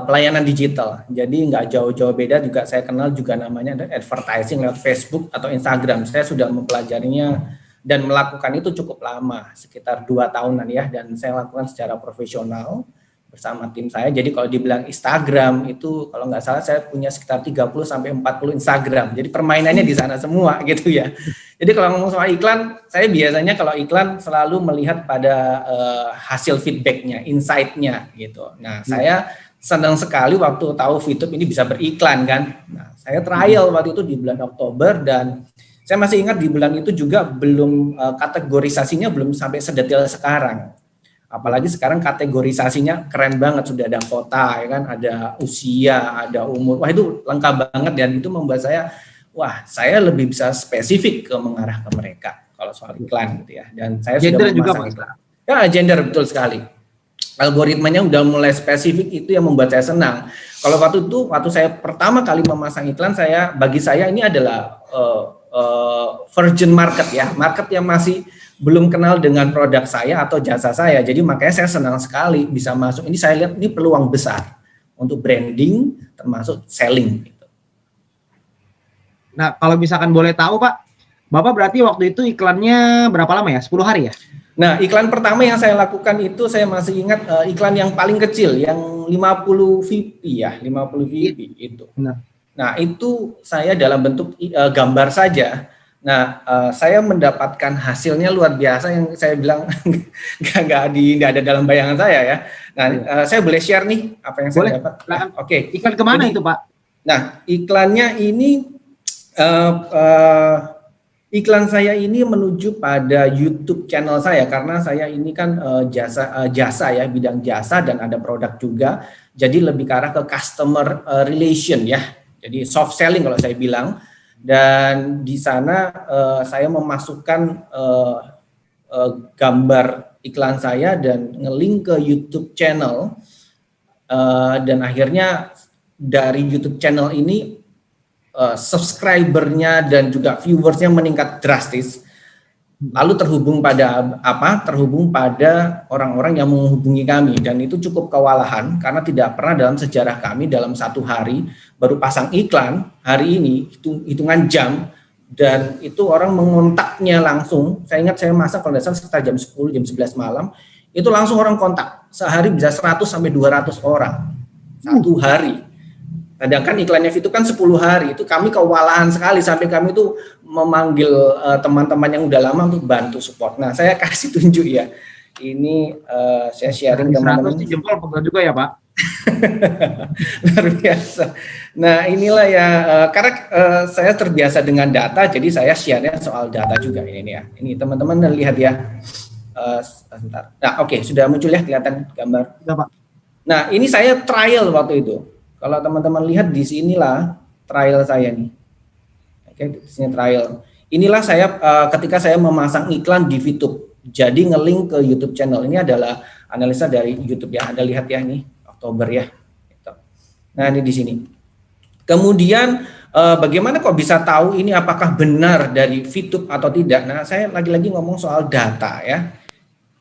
pelayanan digital. Jadi nggak jauh-jauh beda juga saya kenal juga namanya advertising lewat Facebook atau Instagram. Saya sudah mempelajarinya dan melakukan itu cukup lama, sekitar 2 tahunan ya, dan saya lakukan secara profesional bersama tim saya. Jadi kalau dibilang Instagram itu kalau nggak salah saya punya sekitar 30 sampai 40 Instagram. Jadi permainannya di sana semua gitu ya. Jadi kalau ngomong soal iklan, saya biasanya kalau iklan selalu melihat pada hasil feedbacknya, insight-nya gitu. Nah, saya senang sekali waktu tahu VTube ini bisa beriklan kan. Nah, saya trial waktu itu di bulan Oktober dan saya masih ingat di bulan itu juga belum kategorisasinya belum sampai sedetail sekarang. Apalagi sekarang kategorisasinya keren banget, sudah ada kota ya kan, ada usia, ada umur. Wah, itu lengkap banget dan itu membuat saya lebih bisa spesifik ke mengarah ke mereka kalau soal iklan gitu ya. Dan saya Gender sudah juga memasang Pak. iklan. Ya, gender betul sekali. Algoritmanya udah mulai spesifik, itu yang membuat saya senang. Kalau waktu saya pertama kali memasang iklan, bagi saya ini adalah virgin market ya, market yang masih belum kenal dengan produk saya atau jasa saya. Jadi makanya saya senang sekali bisa masuk. Ini saya lihat ini peluang besar untuk branding termasuk selling. Nah, kalau misalkan boleh tahu Pak, Bapak berarti waktu itu iklannya berapa lama ya? 10 hari ya? Nah, iklan pertama yang saya lakukan itu saya masih ingat iklan yang paling kecil, yang 50 VP ya, 50 VP itu. Nah, itu saya dalam bentuk gambar saja. Nah, saya mendapatkan hasilnya luar biasa yang saya bilang nggak ada dalam bayangan saya ya. Nah, saya boleh share nih apa yang saya dapat. Nah, Oke. Iklan kemana itu Pak? Nah, iklannya ini iklan saya ini menuju pada YouTube channel saya karena saya ini kan jasa ya, bidang jasa dan ada produk juga. Jadi lebih ke arah ke customer relation ya. Jadi soft selling kalau saya bilang. Dan di sana saya memasukkan gambar iklan saya dan nge-link ke YouTube channel dan akhirnya dari YouTube channel ini subscribernya dan juga viewersnya meningkat drastis. Lalu terhubung pada apa? Terhubung pada orang-orang yang menghubungi kami dan itu cukup kewalahan karena tidak pernah dalam sejarah kami dalam 1 hari baru pasang iklan hari ini hitungan jam dan itu orang mengontaknya langsung. Saya ingat saya masak kalau tidak salah sekitar jam 10 jam 11 malam itu langsung orang kontak. Sehari bisa 100 sampai 200 orang 1 hari. Sedangkan iklannya itu kan 10 hari, itu kami kewalahan sekali sampai kami itu memanggil teman-teman yang udah lama untuk bantu support. Nah, saya kasih tunjuk ya. Ini saya sharing teman-teman. 100 jempol pegel juga ya Pak. Luar biasa. Nah, inilah ya karena saya terbiasa dengan data, jadi saya share-nya soal data juga ini ya. Ini teman-teman lihat ya. Sebentar. Nah, oke, sudah muncul ya kelihatan gambar. Sudah Pak. Nah, ini saya trial waktu itu. Kalau teman-teman lihat di sinilah trial saya nih. Oke, di sini trial. Inilah saya ketika saya memasang iklan di VTube. Jadi nge-link ke YouTube channel. Ini adalah analisa dari YouTube ya. Anda lihat ya ini Oktober ya. Nah, ini di sini. Kemudian bagaimana kok bisa tahu ini apakah benar dari VTube atau tidak? Nah, saya lagi-lagi ngomong soal data ya.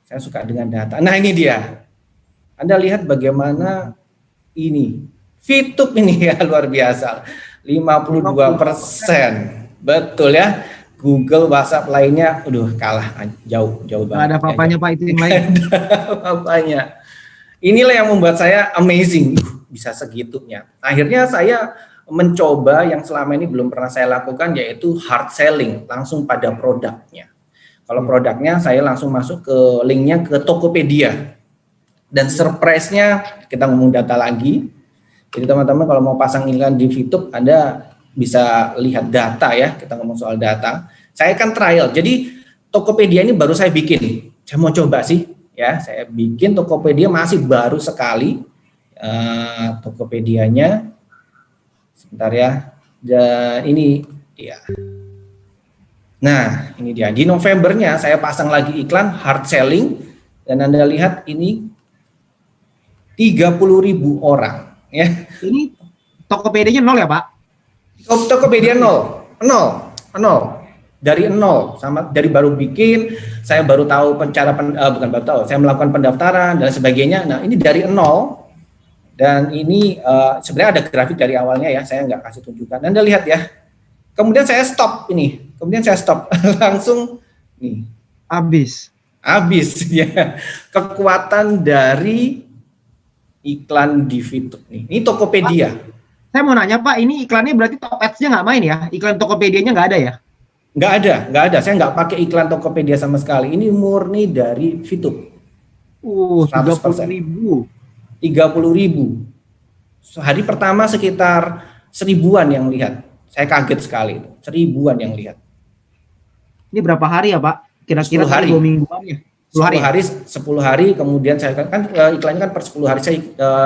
Saya suka dengan data. Nah, ini dia. Anda lihat bagaimana ini. VTube ini ya luar biasa, 52%, betul ya. Google, WhatsApp lainnya, kalah jauh banget. Nggak ada apa-apanya Pak itu yang lain. Ada apa-apanya. Inilah yang membuat saya amazing, bisa segitunya. Akhirnya saya mencoba yang selama ini belum pernah saya lakukan yaitu hard selling, langsung pada produknya. Kalau produknya saya langsung masuk ke linknya ke Tokopedia. Dan surprise-nya kita ngomong data lagi. Jadi teman-teman kalau mau pasang iklan di VTube, Anda bisa lihat data ya, kita ngomong soal data. Saya kan trial, jadi Tokopedia ini baru saya bikin. Saya mau coba sih, ya saya bikin Tokopedia masih baru sekali. Tokopedianya, sebentar ya, dan ini dia. Nah, ini dia. Di Novembernya saya pasang lagi iklan hard selling, dan Anda lihat ini 30.000 orang. Ya. Ini Tokopedia-nya 0 ya Pak? Tokopedia 0. dari nol, dari baru bikin, saya baru tahu bukan baru tahu, saya melakukan pendaftaran dan sebagainya. Nah, ini dari nol. Dan ini sebenarnya ada grafik dari awalnya ya, saya nggak kasih tunjukkan. Anda lihat ya. Kemudian saya stop ini, langsung nih. Habis ya. Kekuatan dari iklan di Fitup nih. Ini Tokopedia. Saya mau nanya Pak, ini iklannya berarti top ads-nya nggak main ya? Iklan Tokopedia-nya nggak ada ya? Nggak ada. Saya nggak pakai iklan Tokopedia sama sekali. Ini murni dari Fitup. 30.000. 30.000. Hari pertama sekitar 1000-an yang lihat. Saya kaget sekali. 1000-an yang lihat. Ini berapa hari ya Pak? Kira-kira 10 hari. 2 mingguan ya? 10 hari, kemudian saya kan iklannya kan per 10 hari, saya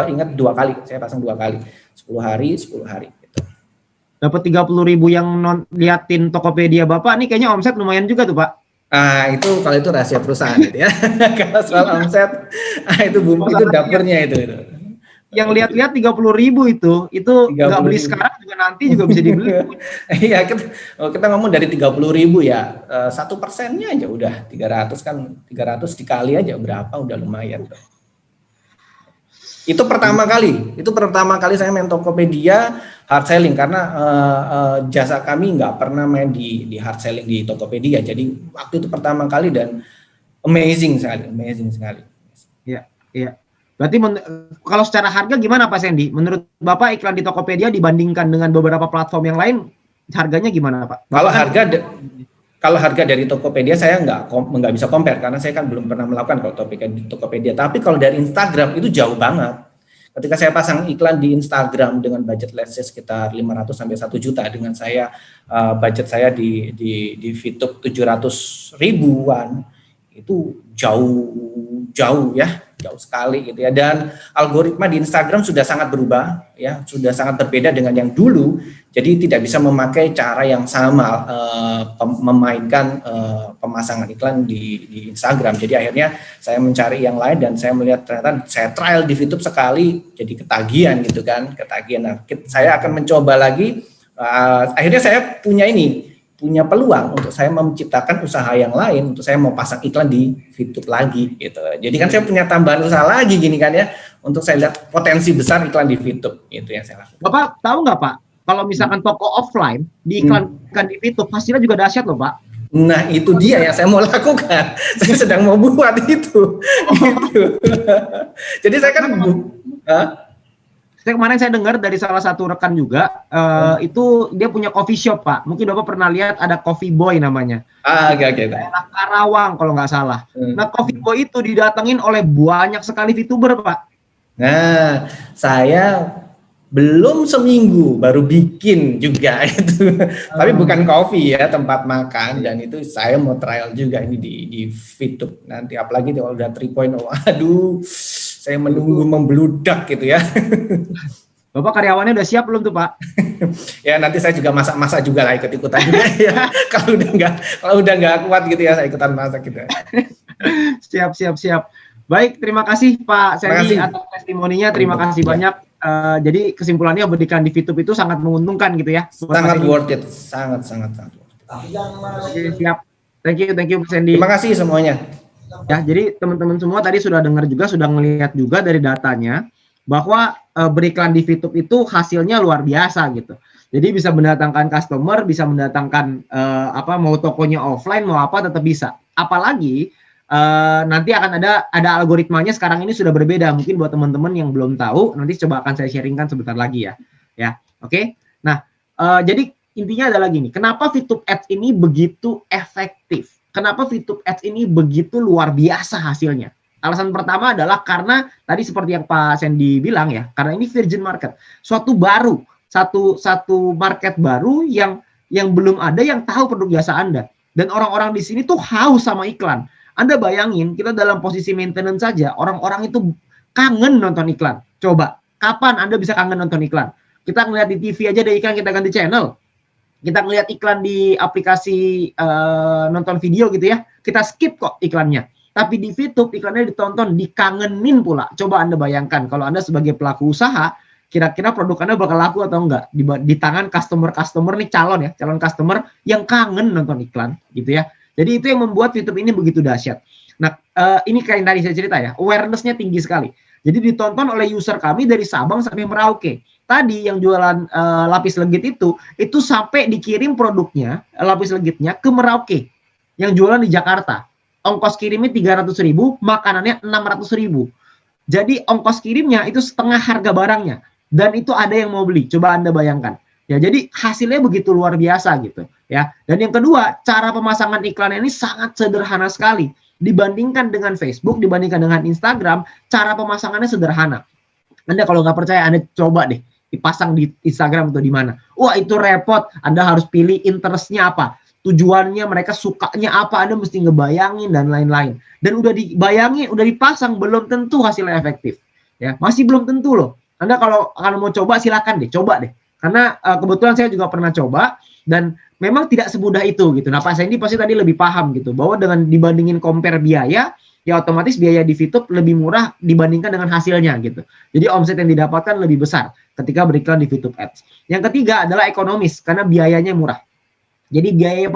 ingat 2 kali, saya pasang 2 kali. 10 hari. Gitu. Dapat 30.000 yang liatin Tokopedia Bapak, nih kayaknya omset lumayan juga tuh Pak. Itu kalau itu rahasia perusahaan gitu ya. Kalau soal omset, itu dapurnya itu. Yang lihat-lihat 30.000 itu nggak beli sekarang juga nanti juga bisa dibeli. Iya, kita ngomong dari 30.000 ya, 1%-nya aja udah 300 kan, 300 dikali aja berapa, udah lumayan. Itu pertama kali saya main Tokopedia hard selling, karena jasa kami nggak pernah main di hard selling di Tokopedia. Jadi waktu itu pertama kali dan amazing sekali. Iya. Berarti kalau secara harga gimana Pak Sandy? Menurut Bapak iklan di Tokopedia dibandingkan dengan beberapa platform yang lain, harganya gimana Pak? Kalau harga dari Tokopedia saya nggak bisa compare, karena saya kan belum pernah melakukan kalau di Tokopedia. Tapi kalau dari Instagram itu jauh banget. Ketika saya pasang iklan di Instagram dengan budget let's say sekitar 500 sampai 1 juta, dengan saya budget saya di Fitup 700 ribuan, itu jauh sekali gitu ya. Dan algoritma di Instagram sudah sangat berubah ya, sudah sangat berbeda dengan yang dulu. Jadi tidak bisa memakai cara yang sama memainkan pemasangan iklan di Instagram. Jadi akhirnya saya mencari yang lain dan saya melihat ternyata saya trial di Fitup sekali jadi ketagihan gitu kan, Nah, saya akan mencoba lagi. Akhirnya saya punya peluang untuk saya menciptakan usaha yang lain, untuk saya mau pasang iklan di Fitup lagi gitu. Jadi kan saya punya tambahan usaha lagi gini kan ya, untuk saya lihat potensi besar iklan di Fitup, itu yang saya lakukan. Bapak tahu nggak Pak, kalau misalkan toko offline diiklankan di Fitup hasilnya juga dahsyat loh Pak. Nah itu dia yang saya mau lakukan, saya sedang mau buat itu. Gitu. Jadi saya kan kemarin saya dengar dari salah satu rekan juga, itu dia punya coffee shop Pak. Mungkin Bapak pernah lihat ada Coffee Boy namanya. Oke. Daerah Karawang kalau nggak salah. Nah Coffee Boy itu didatengin oleh banyak sekali VTuber Pak. Nah saya belum seminggu baru bikin juga itu. Tapi bukan coffee ya, tempat makan, dan itu saya mau trial juga ini di Fitup nanti, apalagi kalau udah 3.0. Aduh, saya menunggu membludak gitu ya. Bapak karyawannya udah siap belum tuh Pak? Ya nanti saya juga masak juga lah, ikut-ikutan juga ya. Kalau udah nggak kuat gitu ya, saya ikutan masak gitu. Siap. Baik, terima kasih Pak Sandy atas testimoninya. Terima kasih banyak. Jadi kesimpulannya berikan di Fitup itu sangat menguntungkan gitu ya. Sangat worth it, sangat worth it. Oke, siap. Thank you Pak Sandy. Terima kasih semuanya. Ya, jadi teman-teman semua tadi sudah dengar juga, sudah melihat juga dari datanya bahwa beriklan di Fitup itu hasilnya luar biasa gitu. Jadi bisa mendatangkan customer, bisa mendatangkan mau tokonya offline mau apa tetap bisa. Apalagi nanti akan ada algoritmanya sekarang ini sudah berbeda. Mungkin buat teman-teman yang belum tahu, nanti coba akan saya sharingkan sebentar lagi ya. Oke. Nah, jadi intinya adalah gini, kenapa Fitup Ads ini begitu efektif? Kenapa Fitup Ads ini begitu luar biasa hasilnya? Alasan pertama adalah karena tadi seperti yang Pak Sandy bilang ya, karena ini virgin market, suatu baru, satu market baru yang belum ada yang tahu produk jasa Anda, dan orang-orang di sini tuh haus sama iklan. Anda bayangin kita dalam posisi maintenance saja, orang-orang itu kangen nonton iklan. Coba, kapan Anda bisa kangen nonton iklan? Kita ngeliat di TV aja ada iklan, kita ganti channel. Kita ngeliat iklan di aplikasi nonton video gitu ya, kita skip kok iklannya. Tapi di Fitup iklannya ditonton, dikangenin pula. Coba Anda bayangkan kalau Anda sebagai pelaku usaha kira-kira produk Anda bakal laku atau enggak di tangan customer nih, calon customer yang kangen nonton iklan gitu ya. Jadi itu yang membuat YouTube ini begitu dahsyat. Nah, ini kayak yang tadi saya cerita ya, awareness-nya tinggi sekali. Jadi ditonton oleh user kami dari Sabang sampai Merauke. Tadi yang jualan lapis legit itu sampai dikirim produknya, lapis legitnya ke Merauke. Yang jualan di Jakarta. Ongkos kirimnya 300.000, makanannya 600.000. Jadi ongkos kirimnya itu setengah harga barangnya. Dan itu ada yang mau beli. Coba Anda bayangkan. Ya, jadi hasilnya begitu luar biasa gitu ya. Dan yang kedua, cara pemasangan iklan ini sangat sederhana sekali. Dibandingkan dengan Facebook, dibandingkan dengan Instagram, cara pemasangannya sederhana. Anda kalau nggak percaya, Anda coba deh dipasang di Instagram atau di mana. Wah, itu repot. Anda harus pilih interestnya apa, tujuannya, mereka sukanya apa, Anda mesti ngebayangin dan lain-lain. Dan udah dibayangin, udah dipasang, belum tentu hasilnya efektif. Ya, masih belum tentu loh. Anda kalau mau coba, silakan deh, coba deh. Karena kebetulan saya juga pernah coba dan memang tidak semudah itu gitu. Nah, Pak Sandy pasti tadi lebih paham gitu bahwa dengan dibandingin compare biaya, ya otomatis biaya di YouTube lebih murah dibandingkan dengan hasilnya gitu. Jadi omset yang didapatkan lebih besar ketika beriklan di YouTube Ads. Yang ketiga adalah ekonomis karena biayanya murah. Jadi biaya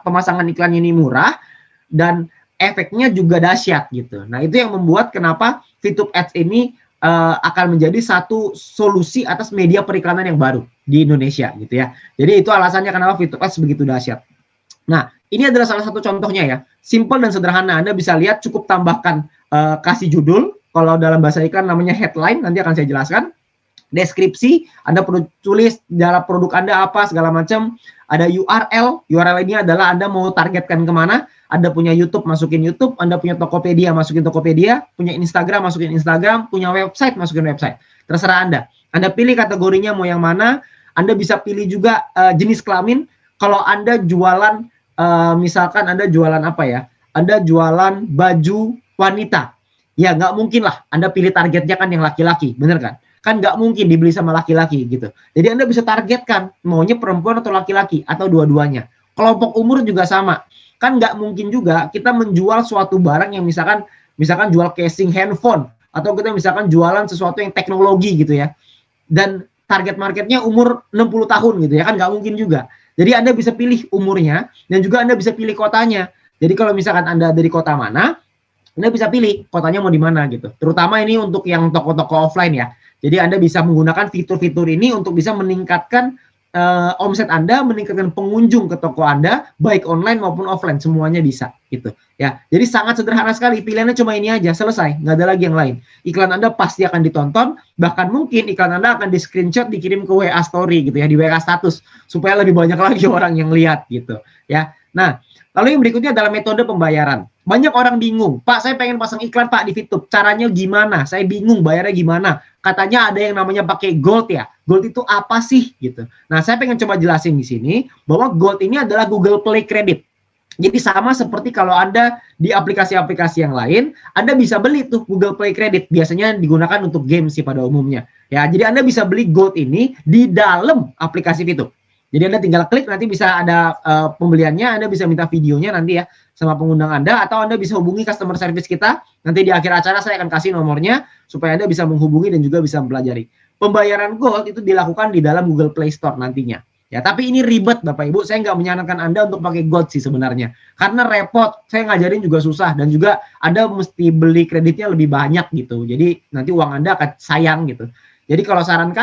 pemasangan iklan ini murah dan efeknya juga dahsyat gitu. Nah, itu yang membuat kenapa YouTube Ads ini akan menjadi satu solusi atas media periklanan yang baru di Indonesia gitu ya. Jadi itu alasannya kenapa YouTube Ads begitu dahsyat. Nah, ini adalah salah satu contohnya ya. Simple dan sederhana. Anda bisa lihat, cukup tambahkan kasih judul. Kalau dalam bahasa iklan namanya headline, nanti akan saya jelaskan. Deskripsi, Anda perlu tulis dalam produk Anda apa, segala macam. Ada URL, URL ini adalah Anda mau targetkan kemana. Anda punya YouTube, masukin YouTube. Anda punya Tokopedia, masukin Tokopedia. Punya Instagram, masukin Instagram. Punya website, masukin website. Terserah Anda. Anda pilih kategorinya mau yang mana. Anda bisa pilih juga jenis kelamin. Kalau Anda jualan, misalkan Anda jualan apa ya? Anda jualan baju wanita. Ya, nggak mungkin lah Anda pilih targetnya kan yang laki-laki, bener kan? Kan nggak mungkin dibeli sama laki-laki gitu. Jadi Anda bisa targetkan maunya perempuan atau laki-laki atau dua-duanya. Kelompok umur juga sama. Kan nggak mungkin juga kita menjual suatu barang yang misalkan jual casing handphone atau kita misalkan jualan sesuatu yang teknologi gitu ya. Dan target marketnya umur 60 tahun gitu ya, kan nggak mungkin juga. Jadi Anda bisa pilih umurnya dan juga Anda bisa pilih kotanya. Jadi kalau misalkan Anda dari kota mana, Anda bisa pilih kotanya mau di mana gitu. Terutama ini untuk yang toko-toko offline ya. Jadi Anda bisa menggunakan fitur-fitur ini untuk bisa meningkatkan omset Anda, meningkatkan pengunjung ke toko Anda, baik online maupun offline, semuanya bisa gitu ya. Jadi sangat sederhana sekali, pilihannya cuma ini aja, selesai, nggak ada lagi yang lain. Iklan Anda pasti akan ditonton, bahkan mungkin iklan Anda akan di screenshot, dikirim ke WA story gitu ya, di WA status, supaya lebih banyak lagi orang yang lihat gitu ya. Nah, lalu yang berikutnya adalah metode pembayaran. Banyak orang bingung, Pak, saya pengen pasang iklan Pak di YouTube, caranya gimana? Saya bingung bayarnya gimana? Katanya ada yang namanya pakai Gold ya. Gold itu apa sih gitu. Nah, saya pengen coba jelasin di sini bahwa Gold ini adalah Google Play Credit. Jadi sama seperti kalau Anda di aplikasi-aplikasi yang lain, Anda bisa beli tuh Google Play Credit. Biasanya digunakan untuk game sih pada umumnya. Ya, jadi Anda bisa beli Gold ini di dalam aplikasi itu. Jadi Anda tinggal klik, nanti bisa ada pembeliannya, Anda bisa minta videonya nanti ya sama pengundang Anda, atau Anda bisa hubungi customer service kita. Nanti di akhir acara saya akan kasih nomornya supaya Anda bisa menghubungi dan juga bisa mempelajari. Pembayaran Gold itu dilakukan di dalam Google Play Store nantinya. Ya, tapi ini ribet Bapak Ibu, saya nggak menyarankan Anda untuk pakai Gold sih sebenarnya. Karena repot, saya ngajarin juga susah, dan juga Anda mesti beli kreditnya lebih banyak gitu. Jadi nanti uang Anda akan sayang gitu. Jadi kalau saran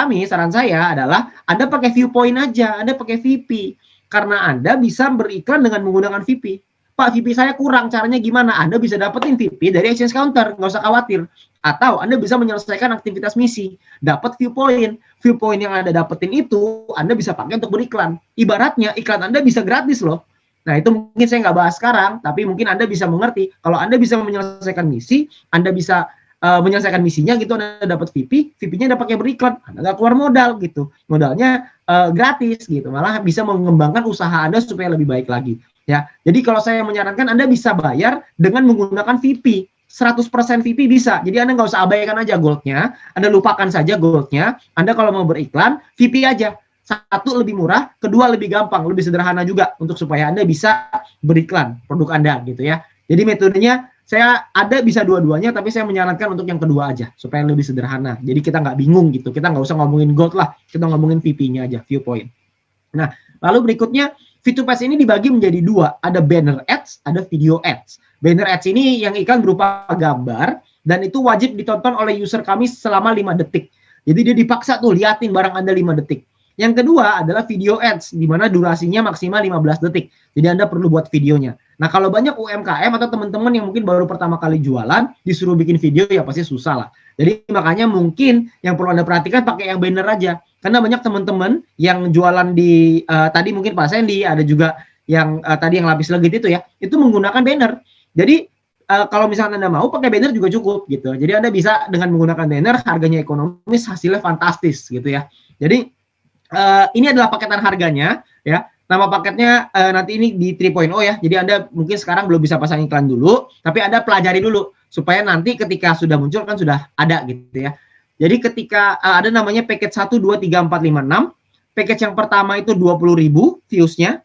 saya adalah Anda pakai Viewpoint aja, Anda pakai VP. Karena Anda bisa beriklan dengan menggunakan VP. Pak, VP saya kurang, caranya gimana? Anda bisa dapetin VP dari Exchange Counter, nggak usah khawatir. Atau Anda bisa menyelesaikan aktivitas misi, dapat Viewpoint. Viewpoint yang Anda dapetin itu, Anda bisa pakai untuk beriklan. Ibaratnya, iklan Anda bisa gratis loh. Nah, itu mungkin saya nggak bahas sekarang, tapi mungkin Anda bisa mengerti. Kalau Anda bisa menyelesaikan misi, Anda bisa menyelesaikan misinya gitu, Anda dapat VP, VP-nya Anda pakai beriklan, Anda nggak keluar modal gitu, modalnya gratis gitu, malah bisa mengembangkan usaha Anda supaya lebih baik lagi ya. Jadi kalau saya menyarankan Anda bisa bayar dengan menggunakan VP, 100% VP bisa, jadi Anda nggak usah abaikan aja Gold-nya, Anda lupakan saja Gold-nya, Anda kalau mau beriklan, VP aja. Satu, lebih murah, kedua lebih gampang, lebih sederhana juga untuk supaya Anda bisa beriklan produk Anda gitu ya. Jadi metodenya saya ada bisa dua-duanya, tapi saya menyarankan untuk yang kedua aja supaya lebih sederhana. Jadi kita nggak bingung gitu, kita nggak usah ngomongin gold lah, kita ngomongin VP-nya aja, viewpoint. Nah, lalu berikutnya V2 Page ini dibagi menjadi dua, ada banner ads, ada video ads. Banner ads ini yang iklan berupa gambar dan itu wajib ditonton oleh user kami selama 5 detik. Jadi dia dipaksa tuh liatin barang Anda 5 detik. Yang kedua adalah video ads, di mana durasinya maksimal 15 detik. Jadi Anda perlu buat videonya. Nah, kalau banyak UMKM atau teman-teman yang mungkin baru pertama kali jualan, disuruh bikin video ya pasti susah lah. Jadi makanya mungkin yang perlu Anda perhatikan pakai yang banner aja. Karena banyak teman-teman yang jualan di, tadi mungkin Pak Sandy, ada juga yang tadi yang lapis legit itu ya, itu menggunakan banner. Jadi kalau misalnya Anda mau pakai banner juga cukup gitu. Jadi Anda bisa dengan menggunakan banner, harganya ekonomis, hasilnya fantastis gitu ya. Jadi ini adalah paketan harganya ya. Nama paketnya nanti ini di 3.0 ya. Jadi Anda mungkin sekarang belum bisa pasang iklan dulu, tapi Anda pelajari dulu supaya nanti ketika sudah muncul kan sudah ada gitu ya. Jadi ketika ada namanya paket 1, 2, 3, 4, 5, 6. Paket yang pertama itu 20.000 views-nya.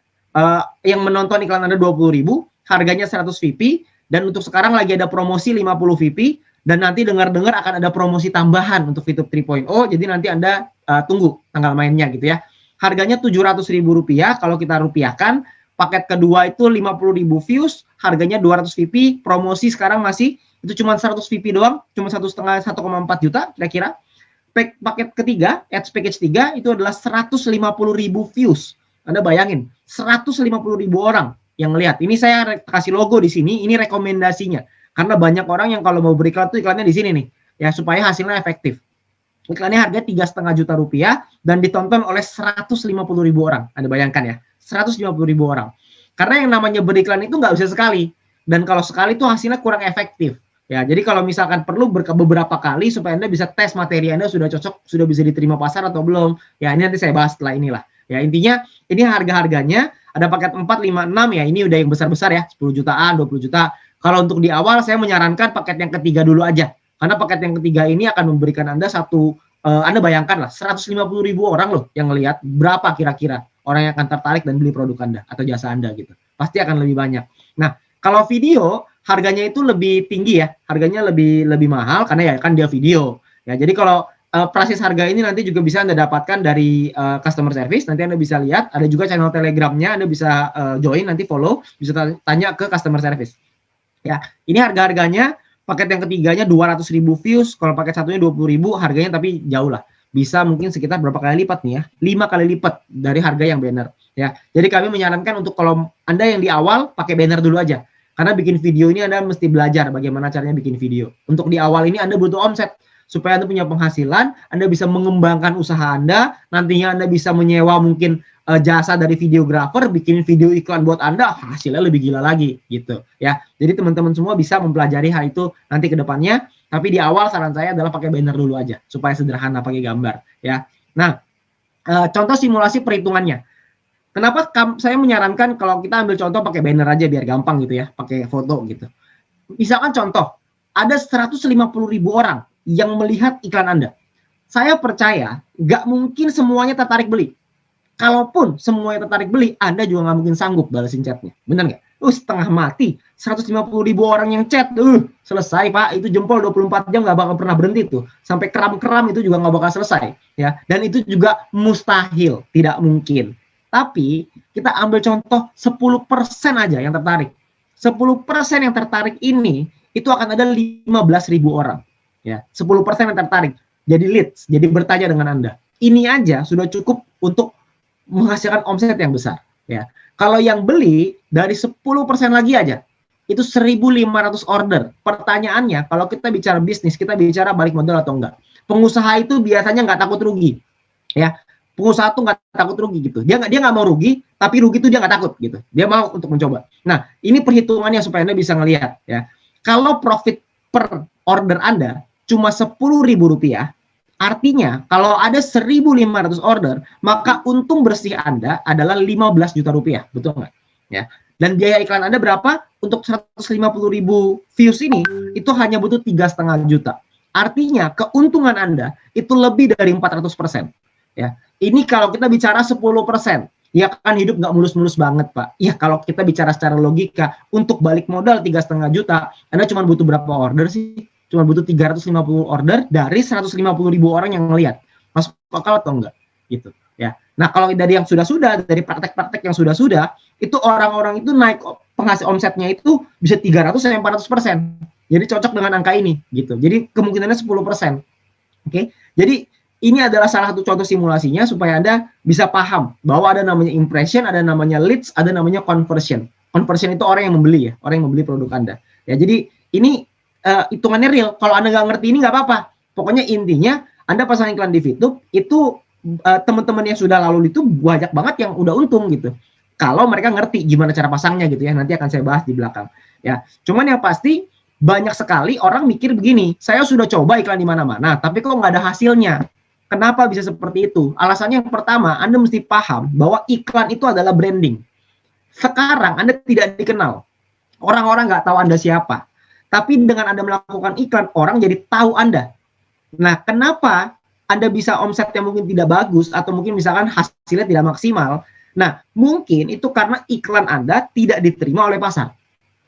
Yang menonton iklan Anda 20.000, harganya 100 VP. Dan untuk sekarang lagi ada promosi 50 VP. Dan nanti dengar-dengar akan ada promosi tambahan untuk VTube 3.0. Jadi nanti Anda tunggu tanggal mainnya gitu ya. Harganya Rp700.000 kalau kita rupiahkan. Paket kedua itu 50.000 views, harganya 200 VP. Promosi sekarang masih itu cuma 100 VP doang, cuma 1,5 1,4 juta kira-kira. Paket ketiga, ads package 3 itu adalah 150.000 views. Anda bayangin, 150.000 orang yang lihat. Ini saya kasih logo di sini, ini rekomendasinya. Karena banyak orang yang kalau mau beriklan tuh iklannya di sini nih, ya supaya hasilnya efektif. Iklannya harga 3,5 juta rupiah dan ditonton oleh 150.000 orang. Anda bayangkan ya, 150.000 orang. Karena yang namanya beriklan itu nggak bisa sekali. Dan kalau sekali itu hasilnya kurang efektif. Ya, jadi kalau misalkan perlu beberapa kali supaya Anda bisa tes materi Anda sudah cocok, sudah bisa diterima pasar atau belum. Ya, ini nanti saya bahas setelah inilah. Ya, intinya ini harga-harganya ada paket 4, 5, 6 ya. Ini udah yang besar-besar ya, 10 jutaan, 20 juta. Kalau untuk di awal saya menyarankan paket yang ketiga dulu aja. Karena paket yang ketiga ini akan memberikan Anda Anda bayangkan lah 150.000 orang loh yang ngelihat, berapa kira-kira orang yang akan tertarik dan beli produk Anda atau jasa Anda gitu. Pasti akan lebih banyak. Nah, kalau video harganya itu lebih tinggi ya. Harganya lebih mahal karena ya kan dia video. Ya, jadi kalau proses harga ini nanti juga bisa Anda dapatkan dari customer service. Nanti Anda bisa lihat, ada juga channel Telegramnya, Anda bisa join, nanti follow, bisa tanya ke customer service. Ya, ini harga-harganya. Paket yang ketiganya 200.000 views, kalau paket satunya 20.000, harganya tapi jauh lah. Bisa mungkin sekitar berapa kali lipat nih ya? 5 kali lipat dari harga yang banner. Ya, jadi kami menyarankan untuk kalau Anda yang di awal pakai banner dulu aja. Karena bikin video ini Anda mesti belajar bagaimana caranya bikin video. Untuk di awal ini Anda butuh omset supaya Anda punya penghasilan, Anda bisa mengembangkan usaha Anda, nantinya Anda bisa menyewa mungkin jasa dari videografer, bikin video iklan buat Anda, hasilnya lebih gila lagi gitu ya. Jadi teman-teman semua bisa mempelajari hal itu nanti ke depannya, tapi di awal saran saya adalah pakai banner dulu aja supaya sederhana, pakai gambar ya. Nah, contoh simulasi perhitungannya. Kenapa saya menyarankan kalau kita ambil contoh pakai banner aja biar gampang gitu ya, pakai foto gitu. Misalkan contoh, ada 150.000 orang yang melihat iklan Anda. Saya percaya nggak mungkin semuanya tertarik beli. Kalaupun semuanya tertarik beli, Anda juga nggak mungkin sanggup balasin chatnya. Benar nggak? Setengah mati. 150.000 orang yang chat. Selesai Pak. Itu jempol 24 jam nggak bakal pernah berhenti tuh. Sampai keram-keram itu juga nggak bakal selesai. Ya. Dan itu juga mustahil. Tidak mungkin. Tapi kita ambil contoh 10% aja yang tertarik. 10% yang tertarik ini, itu akan ada 15.000 orang. Ya. 10% yang tertarik. Jadi leads. Jadi bertanya dengan Anda. Ini aja sudah cukup untuk menghasilkan omset yang besar ya. Kalau yang beli dari 10% lagi aja itu 1.500 order. Pertanyaannya, kalau kita bicara bisnis, kita bicara balik modal atau enggak. Pengusaha itu biasanya nggak takut rugi ya. Pengusaha tuh nggak takut rugi gitu. Dia nggak mau rugi, tapi rugi itu dia nggak takut gitu. Dia mau untuk mencoba. Nah, ini perhitungannya supaya Anda bisa ngelihat ya. Kalau profit per order Anda cuma Rp10.000, artinya kalau ada 1.500 order, maka untung bersih Anda adalah 15 juta rupiah, betul nggak? Ya. Dan biaya iklan Anda berapa? Untuk 150.000 views ini, itu hanya butuh 3,5 juta. Artinya keuntungan Anda itu lebih dari 400%. Ya. Ini kalau kita bicara 10%. ya kan hidup nggak mulus-mulus banget Pak. Ya kalau kita bicara secara logika, untuk balik modal 3,5 juta, Anda cuma butuh berapa order sih? Cuma butuh 350 order dari 150.000 orang yang ngelihat. Masuk akal atau enggak? Gitu ya. Nah kalau dari yang sudah-sudah, dari praktek-praktek yang sudah-sudah, itu orang-orang itu naik penghasil omsetnya itu bisa 300-400%. Jadi cocok dengan angka ini gitu. Jadi kemungkinannya 10%. Oke. Jadi ini adalah salah satu contoh simulasinya supaya Anda bisa paham bahwa ada namanya impression, ada namanya leads, ada namanya conversion. Conversion itu orang yang membeli ya, orang yang membeli produk Anda. Ya, jadi ini hitungannya real. Kalau Anda nggak ngerti ini nggak apa-apa. Pokoknya intinya Anda pasang iklan di YouTube itu teman-teman yang sudah lalu itu banyak banget yang udah untung gitu. Kalau mereka ngerti gimana cara pasangnya gitu ya, nanti akan saya bahas di belakang. Ya, cuman yang pasti banyak sekali orang mikir begini, saya sudah coba iklan di mana-mana, tapi kok nggak ada hasilnya. Kenapa bisa seperti itu? Alasannya yang pertama, Anda mesti paham bahwa iklan itu adalah branding. Sekarang Anda tidak dikenal. Orang-orang nggak tahu Anda siapa. Tapi dengan Anda melakukan iklan, orang jadi tahu Anda. Nah, kenapa Anda bisa omset yang mungkin tidak bagus, atau mungkin misalkan hasilnya tidak maksimal? Nah, mungkin itu karena iklan Anda tidak diterima oleh pasar.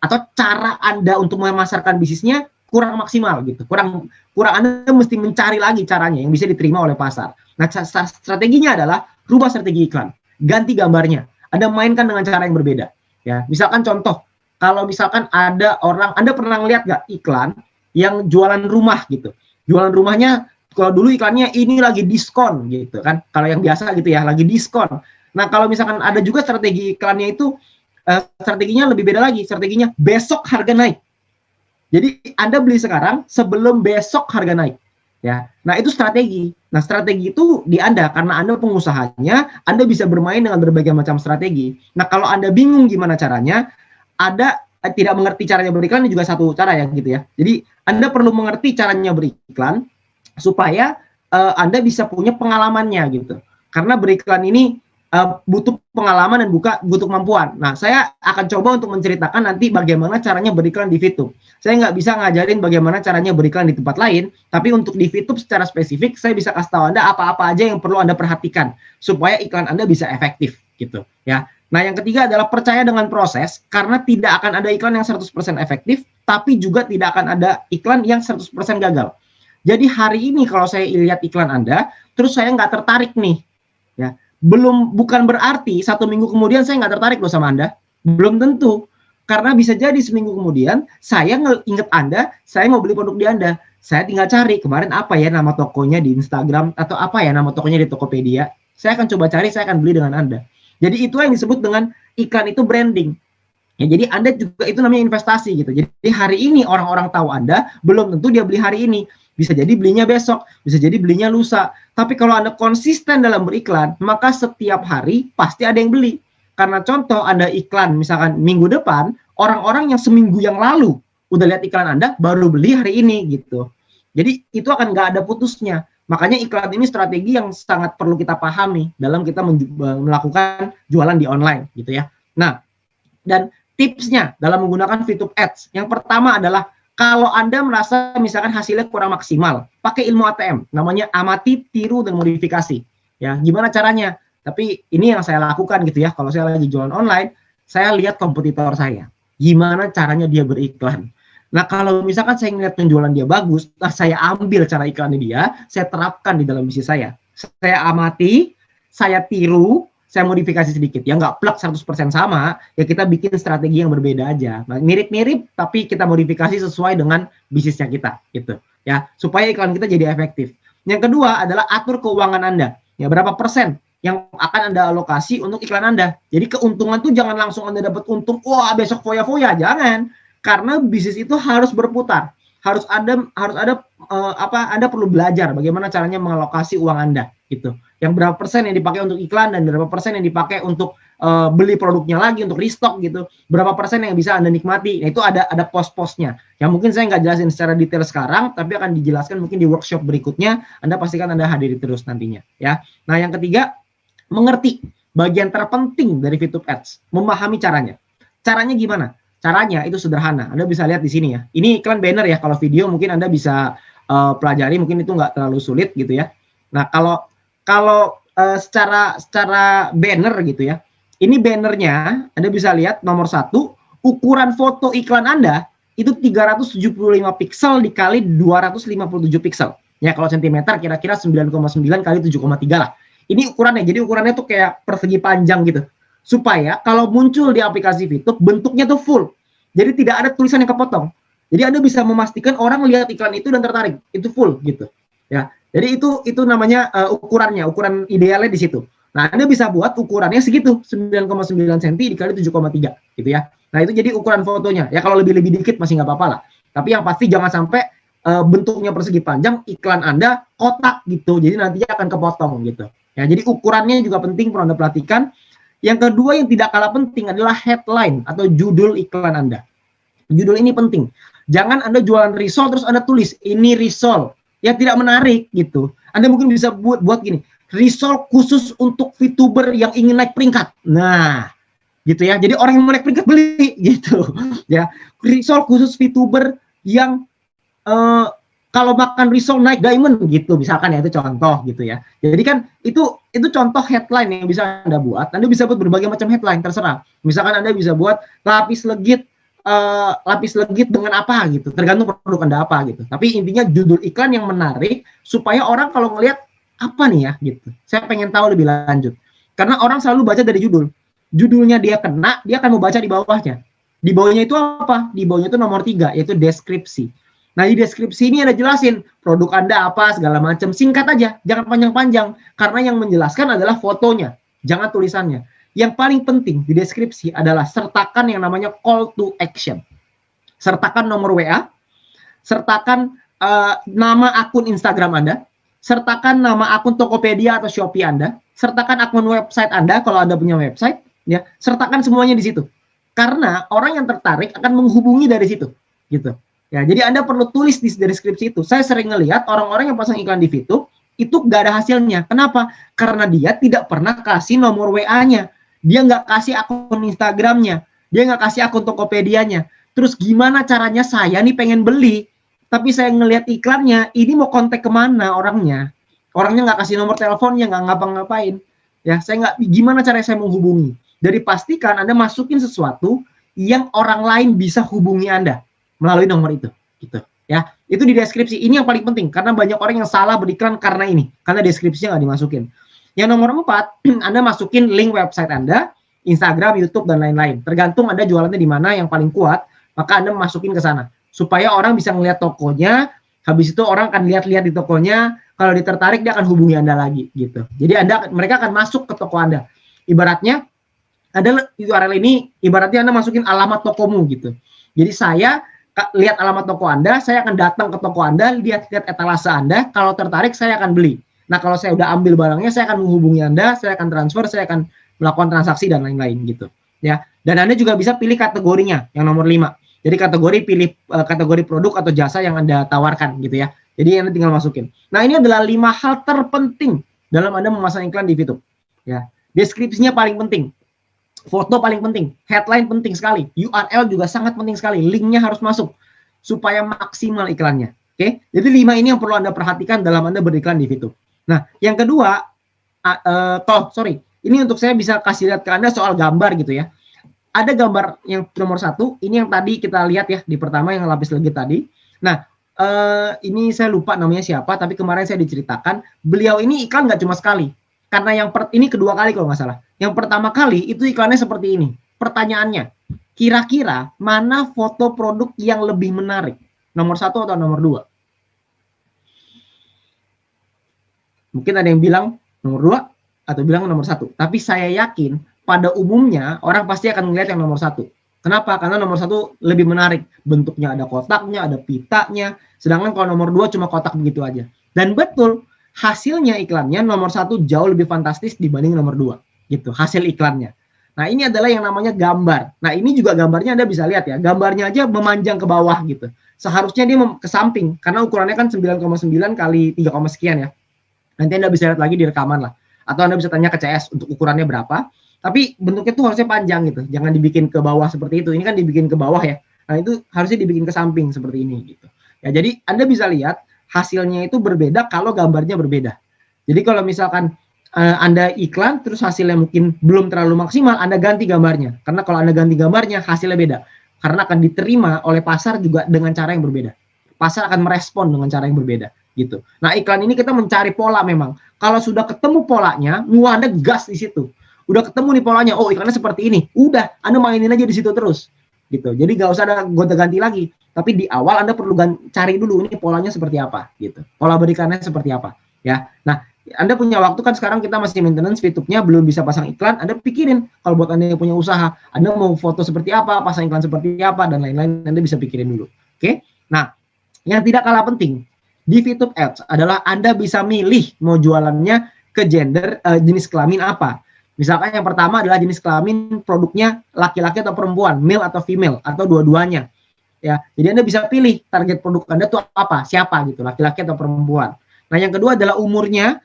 Atau cara Anda untuk memasarkan bisnisnya kurang maksimal gitu, kurang Anda mesti mencari lagi caranya yang bisa diterima oleh pasar. Nah, strateginya adalah rubah strategi iklan, ganti gambarnya, Anda mainkan dengan cara yang berbeda. Ya, misalkan contoh, kalau misalkan ada orang, Anda pernah lihat nggak iklan yang jualan rumah gitu, jualan rumahnya kalau dulu iklannya ini lagi diskon gitu kan, kalau yang biasa gitu ya, lagi diskon. Nah, kalau misalkan ada juga strategi iklannya itu strateginya lebih beda lagi, strateginya besok harga naik. Jadi Anda beli sekarang sebelum besok harga naik. Ya. Nah, itu strategi. Nah, strategi itu di Anda karena Anda pengusahanya, Anda bisa bermain dengan berbagai macam strategi. Nah, kalau Anda bingung gimana caranya, ada tidak mengerti caranya beriklan ini juga satu cara ya gitu ya. Jadi Anda perlu mengerti caranya beriklan supaya Anda bisa punya pengalamannya gitu. Karena beriklan ini butuh pengalaman dan butuh kemampuan. Nah, saya akan coba untuk menceritakan nanti bagaimana caranya beriklan di VTube. Saya nggak bisa ngajarin bagaimana caranya beriklan di tempat lain, tapi untuk di VTube secara spesifik, saya bisa kasih tahu Anda apa-apa aja yang perlu Anda perhatikan supaya iklan Anda bisa efektif, gitu ya. Nah, yang ketiga adalah percaya dengan proses, karena tidak akan ada iklan yang 100% efektif, tapi juga tidak akan ada iklan yang 100% gagal. Jadi hari ini kalau saya lihat iklan Anda, terus saya nggak tertarik nih, ya. Bukan berarti 1 minggu kemudian saya nggak tertarik loh sama Anda. Belum tentu. Karena bisa jadi seminggu kemudian saya inget Anda, saya mau beli produk di Anda. Saya tinggal cari kemarin apa ya nama tokonya di Instagram atau apa ya nama tokonya di Tokopedia. Saya akan coba cari, saya akan beli dengan Anda. Jadi itu yang disebut dengan iklan itu branding. Ya, jadi Anda juga itu namanya investasi gitu. Jadi hari ini orang-orang tahu Anda, belum tentu dia beli hari ini. Bisa jadi belinya besok, bisa jadi belinya lusa. Tapi kalau Anda konsisten dalam beriklan, maka setiap hari pasti ada yang beli. Karena contoh Anda iklan misalkan minggu depan, orang-orang yang seminggu yang lalu udah lihat iklan Anda, baru beli hari ini gitu. Jadi itu akan nggak ada putusnya. Makanya iklan ini strategi yang sangat perlu kita pahami dalam kita melakukan jualan di online gitu ya. Nah, dan tipsnya dalam menggunakan VTube Ads, yang pertama adalah kalau Anda merasa misalkan hasilnya kurang maksimal, pakai ilmu ATM, namanya amati, tiru, dan modifikasi. Ya, gimana caranya? Tapi ini yang saya lakukan gitu ya. Kalau saya lagi jualan online, saya lihat kompetitor saya. Gimana caranya dia beriklan. Nah, kalau misalkan saya ngeliat penjualan dia bagus, nah saya ambil cara iklannya dia, saya terapkan di dalam bisnis saya. Saya amati, saya tiru, saya modifikasi sedikit. Ya nggak plek 100% sama, ya kita bikin strategi yang berbeda aja. Nah, mirip-mirip, tapi kita modifikasi sesuai dengan bisnisnya kita, gitu. Ya, supaya iklan kita jadi efektif. Yang kedua adalah atur keuangan Anda. Ya, berapa persen yang akan Anda alokasi untuk iklan Anda. Jadi keuntungan tuh jangan langsung Anda dapat untung, wah besok foya-foya, jangan. Karena bisnis itu harus berputar. Harus ada Anda perlu belajar bagaimana caranya mengalokasi uang Anda, gitu. Yang berapa persen yang dipakai untuk iklan dan berapa persen yang dipakai untuk beli produknya lagi, untuk restock gitu. Berapa persen yang bisa Anda nikmati. Nah, itu ada pos-posnya. Yang mungkin saya nggak jelasin secara detail sekarang, tapi akan dijelaskan mungkin di workshop berikutnya. Anda pastikan Anda hadiri terus nantinya, ya. Nah, yang ketiga, mengerti bagian terpenting dari VTube Ads, memahami caranya. Caranya gimana? Caranya itu sederhana. Anda bisa lihat di sini ya. Ini iklan banner ya. Kalau video mungkin Anda bisa pelajari, mungkin itu nggak terlalu sulit gitu ya. Nah, kalau secara banner gitu ya. Ini bannernya, Anda bisa lihat nomor 1, ukuran foto iklan Anda itu 375 piksel dikali 257 piksel. Ya kalau sentimeter kira-kira 9,9 kali 7,3 lah. Ini ukurannya, jadi ukurannya tuh kayak persegi panjang gitu. Supaya kalau muncul di aplikasi VTube bentuknya tuh full. Jadi tidak ada tulisan yang kepotong. Jadi Anda bisa memastikan orang lihat iklan itu dan tertarik. Itu full gitu. Ya. Jadi itu namanya ukurannya, ukuran idealnya di situ. Nah, Anda bisa buat ukurannya segitu, 9,9 cm dikali 7,3 gitu ya. Nah, itu jadi ukuran fotonya. Ya kalau lebih dikit masih nggak apa-apa lah. Tapi yang pasti jangan sampai bentuknya persegi panjang, iklan Anda kotak gitu. Jadi nantinya akan kepotong gitu. Ya, jadi ukurannya juga penting perlu Anda perhatikan. Yang kedua yang tidak kalah penting adalah headline atau judul iklan Anda. Judul ini penting. Jangan Anda jualan risol terus Anda tulis ini risol. Ya tidak menarik gitu. Anda mungkin bisa buat gini. Risol khusus untuk VTuber yang ingin naik peringkat. Nah, gitu ya. Jadi orang yang mau naik peringkat beli gitu. Ya, risol khusus VTuber yang kalau makan risol naik diamond gitu, misalkan ya, itu contoh gitu ya. Jadi kan itu contoh headline yang bisa Anda buat. Anda bisa buat berbagai macam headline, terserah. Misalkan Anda bisa buat lapis legit dengan apa gitu, tergantung produk Anda apa gitu. Tapi intinya judul iklan yang menarik supaya orang kalau ngelihat apa nih ya gitu. Saya pengen tahu lebih lanjut. Karena orang selalu baca dari judul. Judulnya dia kena, dia akan mau baca di bawahnya. Di bawahnya itu apa? Di bawahnya itu nomor 3, yaitu deskripsi. Nah, di deskripsi ini ada jelasin produk Anda apa, segala macam. Singkat aja, jangan panjang-panjang. Karena yang menjelaskan adalah fotonya, jangan tulisannya. Yang paling penting di deskripsi adalah sertakan yang namanya call to action. Sertakan nomor WA, sertakan nama akun Instagram Anda, sertakan nama akun Tokopedia atau Shopee Anda, sertakan akun website Anda kalau Anda punya website, ya, sertakan semuanya di situ. Karena orang yang tertarik akan menghubungi dari situ, gitu. Ya, jadi Anda perlu tulis di deskripsi itu. Saya sering ngelihat orang-orang yang pasang iklan di VTube itu nggak ada hasilnya. Kenapa? Karena dia tidak pernah kasih nomor WA-nya, dia nggak kasih akun Instagramnya, dia nggak kasih akun Tokopedia-nya. Terus gimana caranya saya nih pengen beli? Tapi saya ngelihat iklannya, ini mau kontak kemana orangnya? Orangnya nggak kasih nomor teleponnya, nggak ngapa-ngapain. Ya, saya nggak. Gimana cara saya menghubungi? Dari pastikan Anda masukin sesuatu yang orang lain bisa hubungi Anda melalui nomor itu, gitu. Ya, itu di deskripsi. Ini yang paling penting karena banyak orang yang salah beriklan karena ini, karena deskripsinya nggak dimasukin. Yang nomor 4, Anda masukin link website Anda, Instagram, YouTube dan lain-lain. Tergantung Anda jualannya di mana yang paling kuat, maka Anda masukin ke sana. Supaya orang bisa ngelihat tokonya, habis itu orang akan lihat-lihat di tokonya, kalau dia tertarik dia akan hubungi Anda lagi gitu. Jadi mereka akan masuk ke toko Anda. Ibaratnya ada URL ini, ibaratnya Anda masukin alamat tokomu gitu. Jadi saya lihat alamat toko Anda, saya akan datang ke toko Anda, lihat-lihat etalase Anda, kalau tertarik saya akan beli. Nah, kalau saya udah ambil barangnya, saya akan menghubungi Anda, saya akan transfer, saya akan melakukan transaksi dan lain-lain gitu. Ya. Dan Anda juga bisa pilih kategorinya, yang nomor 5. Jadi pilih kategori produk atau jasa yang Anda tawarkan gitu ya. Jadi Anda tinggal masukin. Nah, ini adalah 5 hal terpenting dalam Anda memasang iklan di VTube. Ya. Deskripsinya paling penting. Foto paling penting, headline penting sekali, URL juga sangat penting sekali, linknya harus masuk supaya maksimal iklannya. Oke, jadi 5 ini yang perlu Anda perhatikan dalam Anda beriklan di VTube. Nah, yang kedua, ini untuk saya bisa kasih lihat ke Anda soal gambar gitu ya. Ada gambar yang nomor 1, ini yang tadi kita lihat ya di pertama yang lapis legit tadi. Nah, ini saya lupa namanya siapa, tapi kemarin saya diceritakan beliau ini iklan nggak cuma sekali. Karena ini kedua kali kalau nggak salah. Yang pertama kali itu iklannya seperti ini. Pertanyaannya, kira-kira mana foto produk yang lebih menarik? Nomor 1 atau nomor 2? Mungkin ada yang bilang nomor 2 atau bilang nomor 1. Tapi saya yakin pada umumnya orang pasti akan melihat yang nomor 1. Kenapa? Karena nomor 1 lebih menarik. Bentuknya ada kotaknya, ada pitanya. Sedangkan kalau nomor 2 cuma kotak begitu aja. Dan betul, hasilnya iklannya nomor 1 jauh lebih fantastis dibanding nomor 2 gitu, hasil iklannya. Nah, ini adalah yang namanya gambar. Nah, ini juga gambarnya Anda bisa lihat ya, gambarnya aja memanjang ke bawah gitu. Seharusnya dia ke samping karena ukurannya kan 9,9 kali 3, sekian ya. Nanti Anda bisa lihat lagi di rekaman lah. Atau Anda bisa tanya ke CS untuk ukurannya berapa. Tapi bentuknya tuh harusnya panjang gitu. Jangan dibikin ke bawah seperti itu. Ini kan dibikin ke bawah ya. Nah, itu harusnya dibikin ke samping seperti ini gitu. Ya, jadi Anda bisa lihat hasilnya itu berbeda kalau gambarnya berbeda. Jadi kalau misalkan Anda iklan terus hasilnya mungkin belum terlalu maksimal, Anda ganti gambarnya. Karena kalau Anda ganti gambarnya hasilnya beda. Karena akan diterima oleh pasar juga dengan cara yang berbeda. Pasar akan merespon dengan cara yang berbeda gitu. Nah, iklan ini kita mencari pola memang. Kalau sudah ketemu polanya, Anda gas di situ. Udah ketemu nih polanya, oh iklannya seperti ini. Udah, Anda mainin aja di situ terus. Gitu. Jadi nggak usah ada gonta-ganti lagi. Tapi di awal Anda perlu cari dulu ini polanya seperti apa gitu. Pola berikannya seperti apa ya. Nah, Anda punya waktu kan sekarang kita masih maintenance YouTube-nya belum bisa pasang iklan, Anda pikirin kalau buat Anda yang punya usaha, Anda mau foto seperti apa, pasang iklan seperti apa dan lain-lain, Anda bisa pikirin dulu. Oke? Nah, yang tidak kalah penting di YouTube Ads adalah Anda bisa milih mau jualannya ke gender jenis kelamin apa. Misalkan yang pertama adalah jenis kelamin produknya laki-laki atau perempuan, male atau female atau dua-duanya. Ya, jadi Anda bisa pilih target produk Anda tuh apa, siapa gitu, laki-laki atau perempuan. Nah, yang kedua adalah umurnya,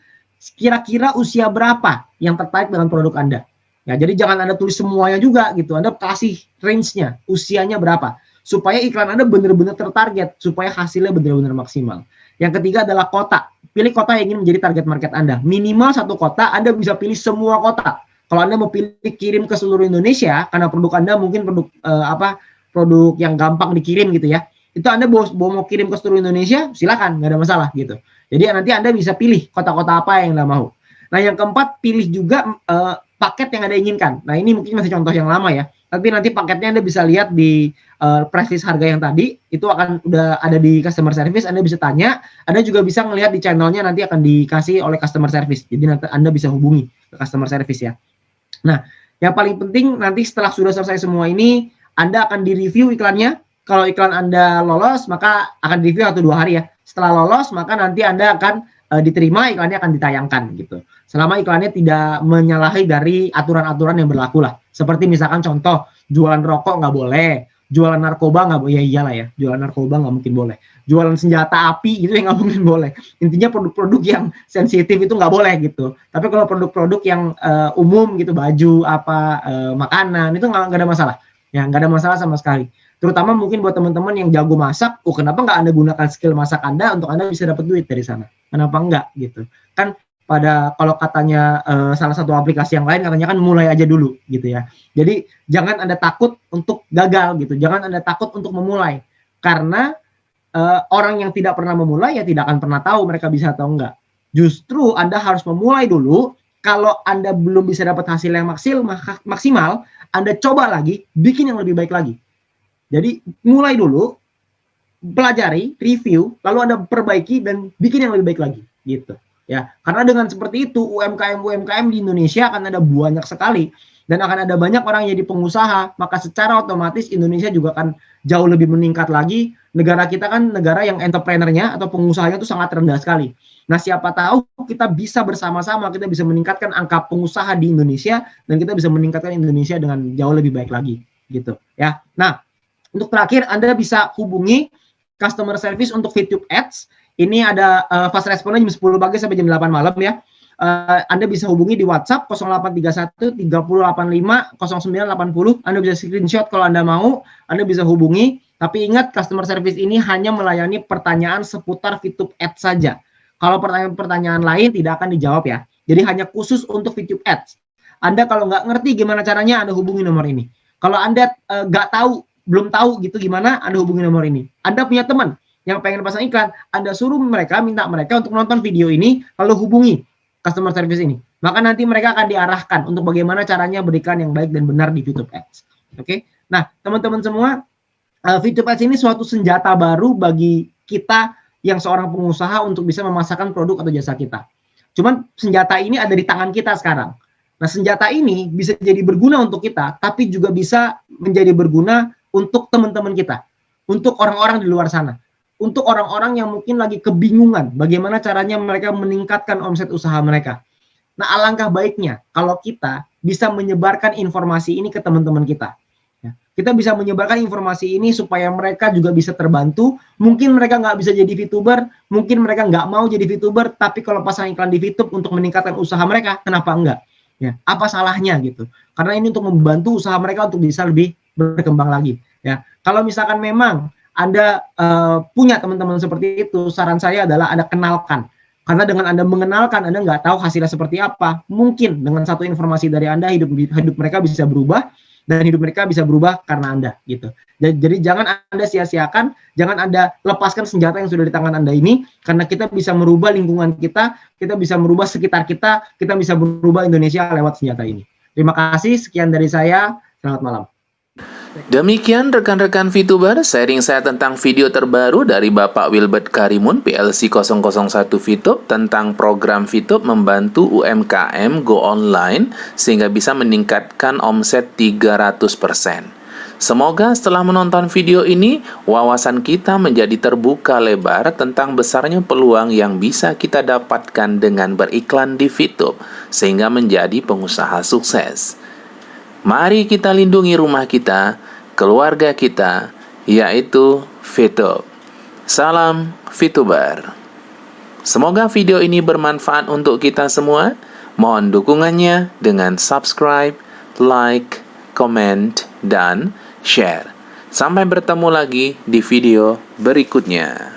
kira-kira usia berapa yang tertarik dengan produk Anda. Ya, jadi jangan Anda tulis semuanya juga gitu. Anda kasih range-nya, usianya berapa. Supaya iklan Anda benar-benar tertarget, supaya hasilnya benar-benar maksimal. Yang ketiga adalah kota. Pilih kota yang ingin menjadi target market Anda. Minimal satu kota, Anda bisa pilih semua kota. Kalau Anda mau pilih kirim ke seluruh Indonesia, karena produk Anda mungkin produk yang gampang dikirim gitu ya. Itu Anda mau kirim ke seluruh Indonesia, silakan, nggak ada masalah gitu. Jadi nanti Anda bisa pilih kota-kota apa yang Anda mau. Nah, yang keempat, pilih juga paket yang Anda inginkan. Nah, ini mungkin masih contoh yang lama ya. Tapi nanti paketnya Anda bisa lihat di prestis harga yang tadi, itu akan udah ada di customer service, Anda bisa tanya. Anda juga bisa melihat di channelnya nanti akan dikasih oleh customer service. Jadi nanti Anda bisa hubungi ke customer service ya. Nah, yang paling penting nanti setelah sudah selesai semua ini, Anda akan direview iklannya. Kalau iklan Anda lolos, maka akan direview 1-2 hari ya. Setelah lolos, maka nanti Anda akan diterima, iklannya akan ditayangkan gitu. Selama iklannya tidak menyalahi dari aturan-aturan yang berlaku lah. Seperti misalkan contoh, jualan rokok nggak boleh, jualan narkoba nggak boleh, ya iyalah ya, jualan narkoba nggak mungkin boleh. Jualan senjata api itu yang nggak mungkin boleh. Intinya produk-produk yang sensitif itu nggak boleh gitu. Tapi kalau produk-produk yang umum gitu, baju, makanan, itu nggak ada masalah. Ya, nggak ada masalah sama sekali. Terutama mungkin buat teman-teman yang jago masak, kenapa nggak Anda gunakan skill masak Anda untuk Anda bisa dapat duit dari sana? Kenapa enggak gitu? Kan kalau katanya salah satu aplikasi yang lain katanya kan mulai aja dulu gitu ya. Jadi jangan Anda takut untuk gagal gitu. Jangan Anda takut untuk memulai. Karena orang yang tidak pernah memulai ya tidak akan pernah tahu mereka bisa atau enggak. Justru Anda harus memulai dulu. Kalau Anda belum bisa dapat hasil yang maksimal, Anda coba lagi, bikin yang lebih baik lagi. Jadi mulai dulu, pelajari, review, lalu Anda perbaiki dan bikin yang lebih baik lagi, gitu. Ya, karena dengan seperti itu UMKM di Indonesia akan ada banyak sekali dan akan ada banyak orang yang jadi pengusaha, maka secara otomatis Indonesia juga akan jauh lebih meningkat lagi. Negara kita kan negara yang entrepreneurnya atau pengusahanya itu sangat rendah sekali. Nah, siapa tahu kita bisa bersama-sama, kita bisa meningkatkan angka pengusaha di Indonesia dan kita bisa meningkatkan Indonesia dengan jauh lebih baik lagi, gitu. Ya, nah. Untuk terakhir, Anda bisa hubungi customer service untuk YouTube Ads. Ini ada fast responnya jam 10 pagi sampai jam 8 malam ya. Anda bisa hubungi di WhatsApp 0831 3085 0980. Anda bisa screenshot kalau Anda mau. Anda bisa hubungi. Tapi ingat, customer service ini hanya melayani pertanyaan seputar YouTube Ads saja. Kalau pertanyaan-pertanyaan lain tidak akan dijawab ya. Jadi hanya khusus untuk YouTube Ads. Anda kalau nggak ngerti gimana caranya, Anda hubungi nomor ini. Kalau Anda belum tahu gitu gimana, Anda hubungi nomor ini. Anda punya teman yang pengen pasang iklan, Anda suruh minta mereka untuk nonton video ini, lalu hubungi customer service ini. Maka nanti mereka akan diarahkan untuk bagaimana caranya berikan yang baik dan benar di YouTube Ads. Oke? Nah, teman-teman semua, YouTube Ads ini suatu senjata baru bagi kita yang seorang pengusaha untuk bisa memasarkan produk atau jasa kita. Cuman senjata ini ada di tangan kita sekarang. Nah, senjata ini bisa jadi berguna untuk kita, tapi juga bisa menjadi berguna untuk teman-teman kita, untuk orang-orang di luar sana, untuk orang-orang yang mungkin lagi kebingungan bagaimana caranya mereka meningkatkan omset usaha mereka. Nah, alangkah baiknya kalau kita bisa menyebarkan informasi ini ke teman-teman kita. Ya, kita bisa menyebarkan informasi ini supaya mereka juga bisa terbantu. Mungkin mereka nggak bisa jadi VTuber, mungkin mereka nggak mau jadi VTuber, tapi kalau pasang iklan di VTube untuk meningkatkan usaha mereka, kenapa enggak? Ya, apa salahnya gitu? Karena ini untuk membantu usaha mereka untuk bisa lebih berkembang lagi. Ya, kalau misalkan memang Anda punya teman-teman seperti itu, saran saya adalah Anda kenalkan Karena dengan Anda mengenalkan, Anda nggak tahu hasilnya seperti apa. Mungkin dengan satu informasi dari Anda, hidup mereka bisa berubah, dan hidup mereka bisa berubah karena Anda, gitu. Jadi jangan Anda sia-siakan, jangan Anda lepaskan senjata yang sudah di tangan Anda ini, karena kita bisa merubah lingkungan kita bisa merubah sekitar kita bisa merubah Indonesia lewat senjata ini. Terima kasih, sekian dari saya, selamat malam. Demikian rekan-rekan VTuber, sharing saya tentang video terbaru dari Bapak Wilbert Karimun PLC 001 VTube tentang program VTube membantu UMKM go online sehingga bisa meningkatkan omset 300%. Semoga setelah menonton video ini, wawasan kita menjadi terbuka lebar tentang besarnya peluang yang bisa kita dapatkan dengan beriklan di VTube, sehingga menjadi pengusaha sukses. Mari kita lindungi rumah kita, keluarga kita, yaitu VTube. Salam VTuber. Semoga video ini bermanfaat untuk kita semua. Mohon dukungannya dengan subscribe, like, comment, dan share. Sampai bertemu lagi di video berikutnya.